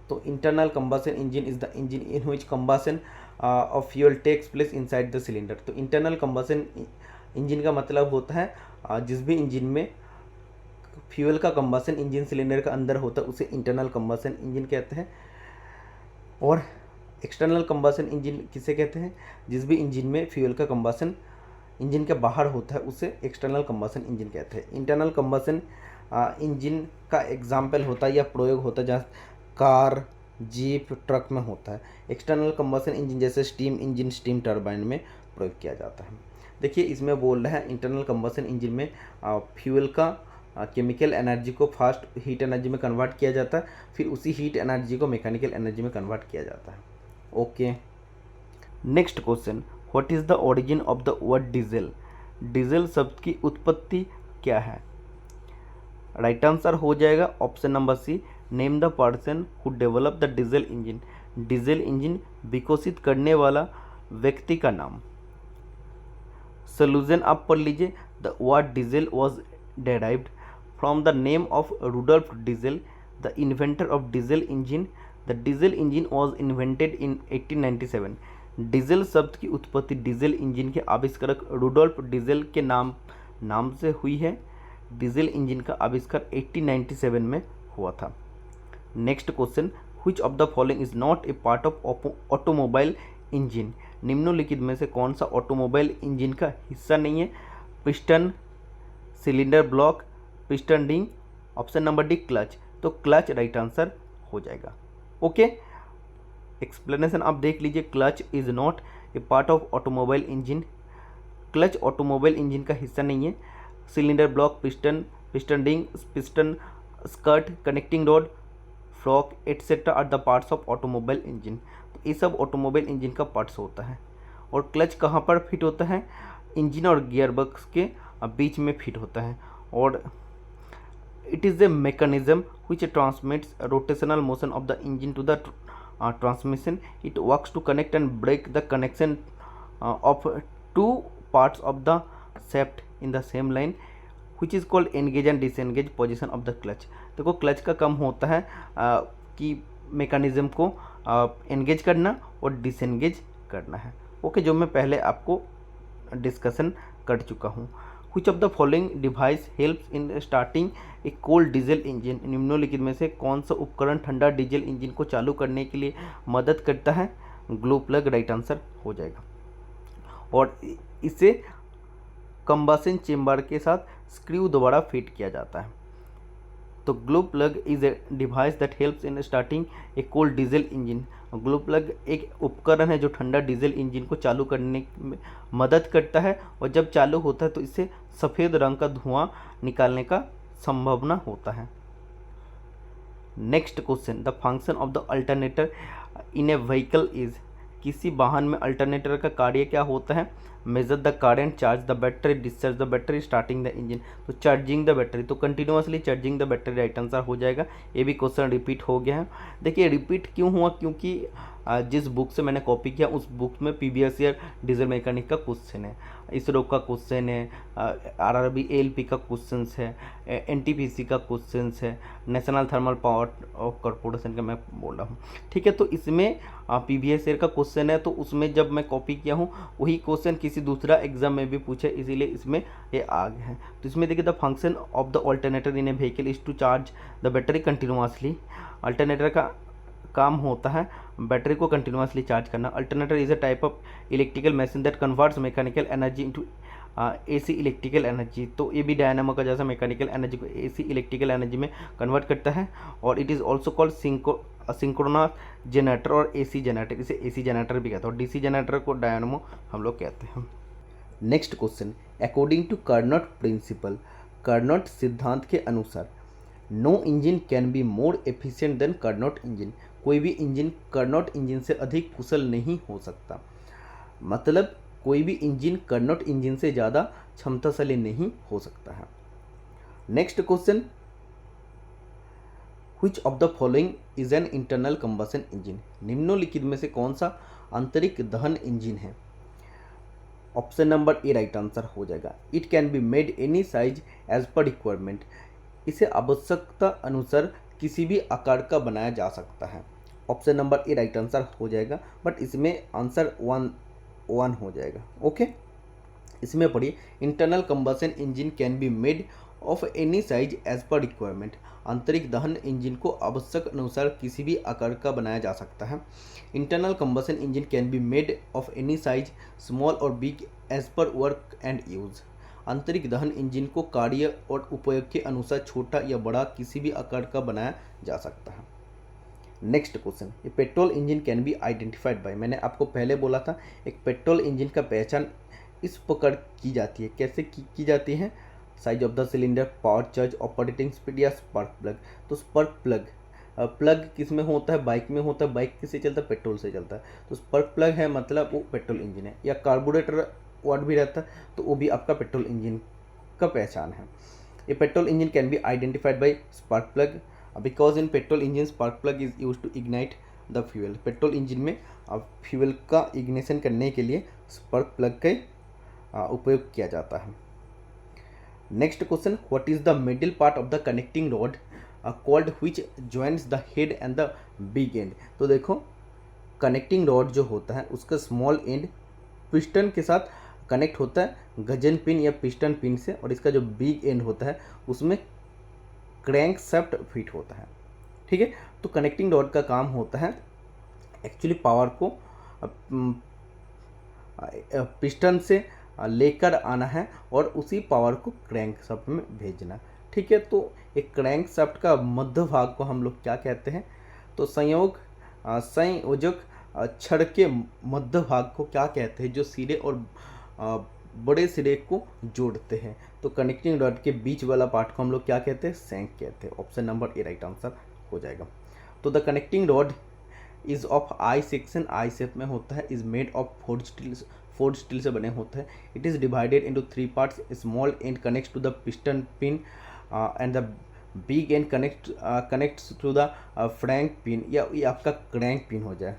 तो internal combustion engine is the engine in which combustion of fuel takes place inside the cylinder. तो इंटरनल कंबशन इंजन का मतलब होता है जिस भी इंजन में फ्यूल का कंबशन इंजन सिलेंडर का अंदर होता है उसे इंटरनल कंबशन इंजन कहते हैं। और एक्सटर्नल कंबशन इंजन किसे कहते हैं? जिस भी इंजन में फ्यूल का कंबशन इंजन के बाहर होता है उसे एक्सटर्नल कंबशन इंजन कहते हैं। इंटरनल कंबशन इंजन का एग्जाम्पल होता है या प्रयोग होता है जहाँ कार, जीप, ट्रक में होता है। एक्सटर्नल कंबशन इंजन जैसे स्टीम इंजन, स्टीम टरबाइन में प्रयोग किया जाता है। देखिए, इसमें बोल रहा है इंटरनल कंबशन इंजन में फ्यूल का केमिकल एनर्जी को फास्ट हीट एनर्जी में कन्वर्ट किया जाता है, फिर उसी हीट एनर्जी को मैकेनिकल एनर्जी में कन्वर्ट किया जाता है। Okay, next question, what is the origin of the word diesel? Diesel शब्द की उत्पत्ति क्या है? राइट आंसर हो जाएगा option number C, name the person who develop the diesel engine. Diesel engine विकसित करने वाला व्यक्ति का नाम। सोल्यूशन आप पढ़ लीजिए, the word diesel was derived from the name of Rudolf Diesel, the inventor of diesel engine. The diesel engine was invented in 1897। Diesel शब्द की उत्पत्ति डीजल इंजन के आविष्कारक रूडोल्फ डीजल के नाम से हुई है। डीजल इंजन का आविष्कार 1897 में हुआ था। Next question, which of the following is not a part of automobile engine? निम्नलिखित में से कौन सा ऑटोमोबाइल इंजन का हिस्सा नहीं है? Piston, cylinder block, piston ring, option number D clutch. तो क्लच राइट आंसर हो जाएगा। ओके, एक्सप्लेनेशन आप देख लीजिए, clutch is not a part of automobile engine. Clutch automobile engine का हिस्सा नहीं है। Cylinder block, piston, piston ring, piston skirt, connecting rod, flock etcetera are the parts of automobile engine. तो ये सब ऑटोमोबाइल इंजन का पार्ट्स होता है। और क्लच कहाँ पर फिट होता है? इंजन और गियर बॉक्स के बीच में फिट होता है। और it is a mechanism which transmits rotational motion of the engine to the transmission. It works to connect and break the connection of two parts of the shaft in the same line, which is called engage and disengage position of the clutch. देखो clutch का काम होता है कि mechanism को engage करना और disengage करना है। ओके, जो मैं पहले आपको डिस्कशन कर चुका हूँ। Which of the following device helps in starting a cold diesel engine? निम्नलिखित में से कौन सा उपकरण ठंडा डीजल इंजन को चालू करने के लिए मदद करता है? ग्लो प्लग राइट आंसर हो जाएगा। और इसे कंबशन चेम्बर के साथ स्क्रू द्वारा फिट किया जाता है। तो glow plug is a device that helps in starting a cold diesel engine. Glow plug एक उपकरण है जो ठंडा डीजल इंजन को चालू करने में मदद करता है, और जब चालू होता है तो इससे सफ़ेद रंग का धुआं निकालने का संभावना होता है। Next question, the function of the alternator in a vehicle is. किसी वाहन में अल्टरनेटर का कार्य क्या होता है? Major the current, charge the battery, discharge the battery, starting the engine. तो चार्जिंग द बैटरी, तो continuously charging the battery right answer हो जाएगा। ये भी क्वेश्चन रिपीट हो गया है। देखिए रिपीट क्यों हुआ? क्योंकि जिस बुक से मैंने कॉपी किया उस बुक में प्रीवियस ईयर डीजल मैकेनिक का क्वेश्चन है, इसरो का क्वेश्चन है, आरआरबी एएलपी का क्वेश्चन है, एनटीपीसी का क्वेश्चन है, नेशनल थर्मल पावर कॉरपोरेशन का मैं बोल रहा हूँ। ठीक है, तो इसमें प्रीवियस ईयर का क्वेश्चन है, तो उसमें जब मैं कॉपी किया हूँ वही क्वेश्चन किसी दूसरा एग्जाम में भी पूछे, इसीलिए इसमें ये आ गया है। तो इसमें देखिए, the function of the alternator in a vehicle is to charge the battery continuously. Alternator का काम होता है बैटरी को कंटिन्यूसली चार्ज करना। Alternator is a type of electrical machine that converts mechanical energy into AC electrical energy. तो ये भी dynamo का जैसा मैकेनिकल एनर्जी को एसी इलेक्ट्रिकल एनर्जी में कन्वर्ट करता है। और it is also called synchronous generator और एसी जनरेटर, इसे एसी जनरेटर भी कहते हैं, और डीसी जनरेटर को डायनामो हम लोग कहते हैं। Next question, according to Carnot principle, Carnot सिद्धांत के अनुसार no engine can be more efficient than Carnot engine. कोई भी इंजन कार्नोट इंजन से अधिक कुशल नहीं हो सकता। मतलब कोई भी इंजन कार्नोट इंजन से ज़्यादा क्षमताशाली नहीं हो सकता है। Next question, which of the following is an internal combustion engine? निम्नलिखित में से कौन सा आंतरिक दहन इंजन है? Option number A right answer हो जाएगा। It can be made any size as per requirement. इसे आवश्यकता अनुसार किसी भी आकार का बनाया जा सकता है। Option number A right answer हो जाएगा, बट इसमें आंसर वन हो जाएगा। ओके, इसमें पढ़िए, internal combustion engine can be made of any size as per requirement. आंतरिक दहन इंजन को आवश्यक अनुसार किसी भी आकार का बनाया जा सकता है। Internal combustion engine can be made of any size, small और big as per work and use. आंतरिक दहन इंजन को कार्य और उपयोग के अनुसार छोटा या बड़ा किसी भी आकार का बनाया जा सकता है। नेक्स्ट क्वेश्चन, ये petrol engine can be identified by. मैंने आपको पहले बोला था एक पेट्रोल इंजन का पहचान इस प्रकार की जाती है। कैसे की जाती है? Size of the cylinder, power charge, operating speed या स्पार्क प्लग। तो स्पार्क प्लग प्लग किस में होता है, बाइक में होता है। बाइक किससे चलता है, पेट्रोल से चलता है। तो स्पार्क प्लग है मतलब वो पेट्रोल इंजन है। या कार्बोरेटर वाट भी रहता है तो वो भी आपका पेट्रोल इंजन का पहचान है। A petrol engine can be identified by spark plug because in petrol engine spark plug is use to ignite the fuel. Petrol engine में अब फ्यूल का इग्निशन करने के लिए स्पार्क प्लग का उपयोग किया जाता है। Next question, what is the middle part of the connecting rod called which joints the head and the big and. तो देखो कनेक्टिंग रॉड जो होता है उसका स्मॉल एंड पिस्टन के साथ कनेक्ट होता है गजन पिन या पिस्टन पिन से, और इसका जो बिग एंड होता है उसमें क्रैंक शाफ्ट फिट होता है। ठीक है, तो कनेक्टिंग रॉड का काम होता है एक्चुअली पावर को पिस्टन से लेकर आना है और उसी पावर को क्रैंक शाफ्ट में भेजना। ठीक है, तो एक क्रैंक शाफ्ट का मध्य भाग को हम लोग क्या कहते हैं, तो संयोजक छड़ के मध्य भाग को क्या कहते हैं, जो सिरे और बड़े सिरे को जोड़ते हैं। तो कनेक्टिंग रॉड के बीच वाला पार्ट को हम लोग क्या कहते हैं, सैंक कहते हैं। Option number A right answer हो जाएगा। तो the connecting rod is of I section, I shape में होता है, is made of forged steel से बने होते हैं। It is divided into 3 parts, small end connects to the piston pin and the big end connects to the crank pin, या ये आपका क्रैंक पिन हो जाए।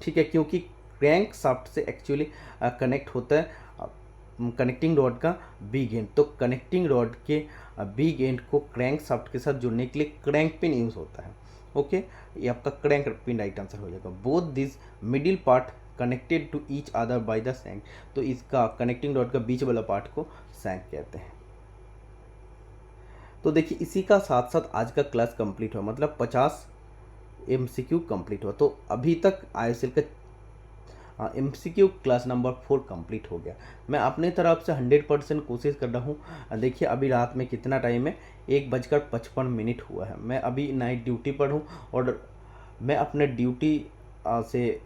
ठीक है, क्योंकि क्रैंक शाफ्ट से एक्चुअली कनेक्ट होता है कनेक्टिंग रॉड का बिग एंड। तो कनेक्टिंग रॉड के बिग एंड को क्रैंक शाफ्ट के साथ जुड़ने के लिए क्रैंक पिन यूज़ होता है। ओके, ये आपका क्रैंक पिन राइट आंसर हो जाएगा। Both this middle part connected to each other by the shank. तो इसका कनेक्टिंग रॉड का बीच वाला पार्ट को सैंक कहते हैं। तो देखिए इसी का साथ साथ आज का क्लास कंप्लीट हुआ, मतलब 50 MCQ कंप्लीट हुआ। तो अभी तक ISL का MCQ क्लास नंबर 4 कंप्लीट हो गया। मैं अपने तरफ से 100% कोशिश कर रहा हूँ। देखिए अभी रात में कितना टाइम है, 1:55 हुआ है। मैं अभी नाइट ड्यूटी पर हूँ और मैं अपने ड्यूटी से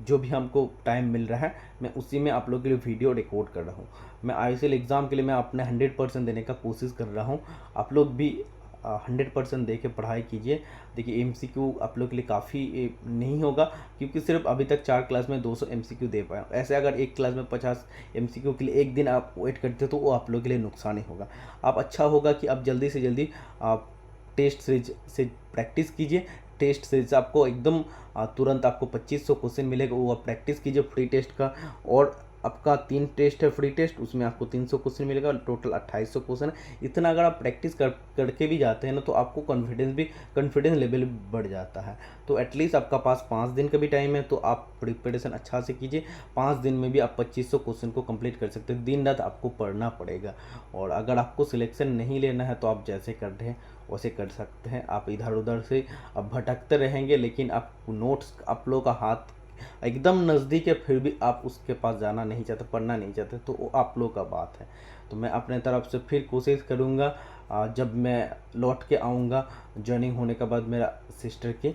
जो भी हमको टाइम मिल रहा है मैं उसी में आप लोगों के लिए वीडियो रिकॉर्ड कर रहा हूँ। मैं ISL एग्ज़ाम के लिए मैं अपने 100% देने का कोशिश कर रहा हूँ। आप लोग भी 100% दे के पढ़ाई कीजिए। देखिए MCQ आप लोग के लिए काफ़ी नहीं होगा, क्योंकि सिर्फ अभी तक 4 क्लास में 200 MCQ दे पाए। ऐसे अगर एक क्लास में 50 MCQ के लिए एक दिन आप वेट करते तो वो आप लोग के लिए नुकसान ही होगा। आप अच्छा होगा कि आप जल्दी से जल्दी आप टेस्ट सीरीज से प्रैक्टिस कीजिए। टेस्ट सीरीज आपको एकदम तुरंत आपको 2500 क्वेश्चन मिलेगा, वो आप प्रैक्टिस कीजिए फ्री टेस्ट का। और आपका 3 टेस्ट है फ्री टेस्ट, उसमें आपको 300 क्वेश्चन मिलेगा, टोटल 2800 क्वेश्चन है। इतना अगर आप प्रैक्टिस करके भी जाते हैं ना तो आपको कॉन्फिडेंस लेवल भी बढ़ जाता है। तो एटलीस्ट आपका पास 5 दिन का भी टाइम है, तो आप प्रिपरेशन अच्छा से कीजिए। 5 दिन में भी आप 2500 क्वेश्चन को कंप्लीट कर सकते हैं। दिन रात आपको पढ़ना पड़ेगा। और अगर आपको सिलेक्शन नहीं लेना है तो आप जैसे कर रहे हैं वैसे कर सकते हैं। आप इधर उधर से अब भटकते रहेंगे, लेकिन आप नोट्स आप लोगों का हाथ एकदम नज़दीक है फिर भी आप उसके पास जाना नहीं चाहते, पढ़ना नहीं चाहते, तो वो आप लोग का बात है। तो मैं अपने तरफ से फिर कोशिश करूँगा जब मैं लौट के आऊँगा ज्वाइनिंग होने के बाद मेरा सिस्टर की,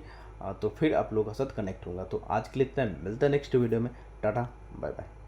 तो फिर आप लोगों के साथ कनेक्ट होगा। तो आज के लिए इतना, मिलता है नेक्स्ट वीडियो में। Tata bye bye.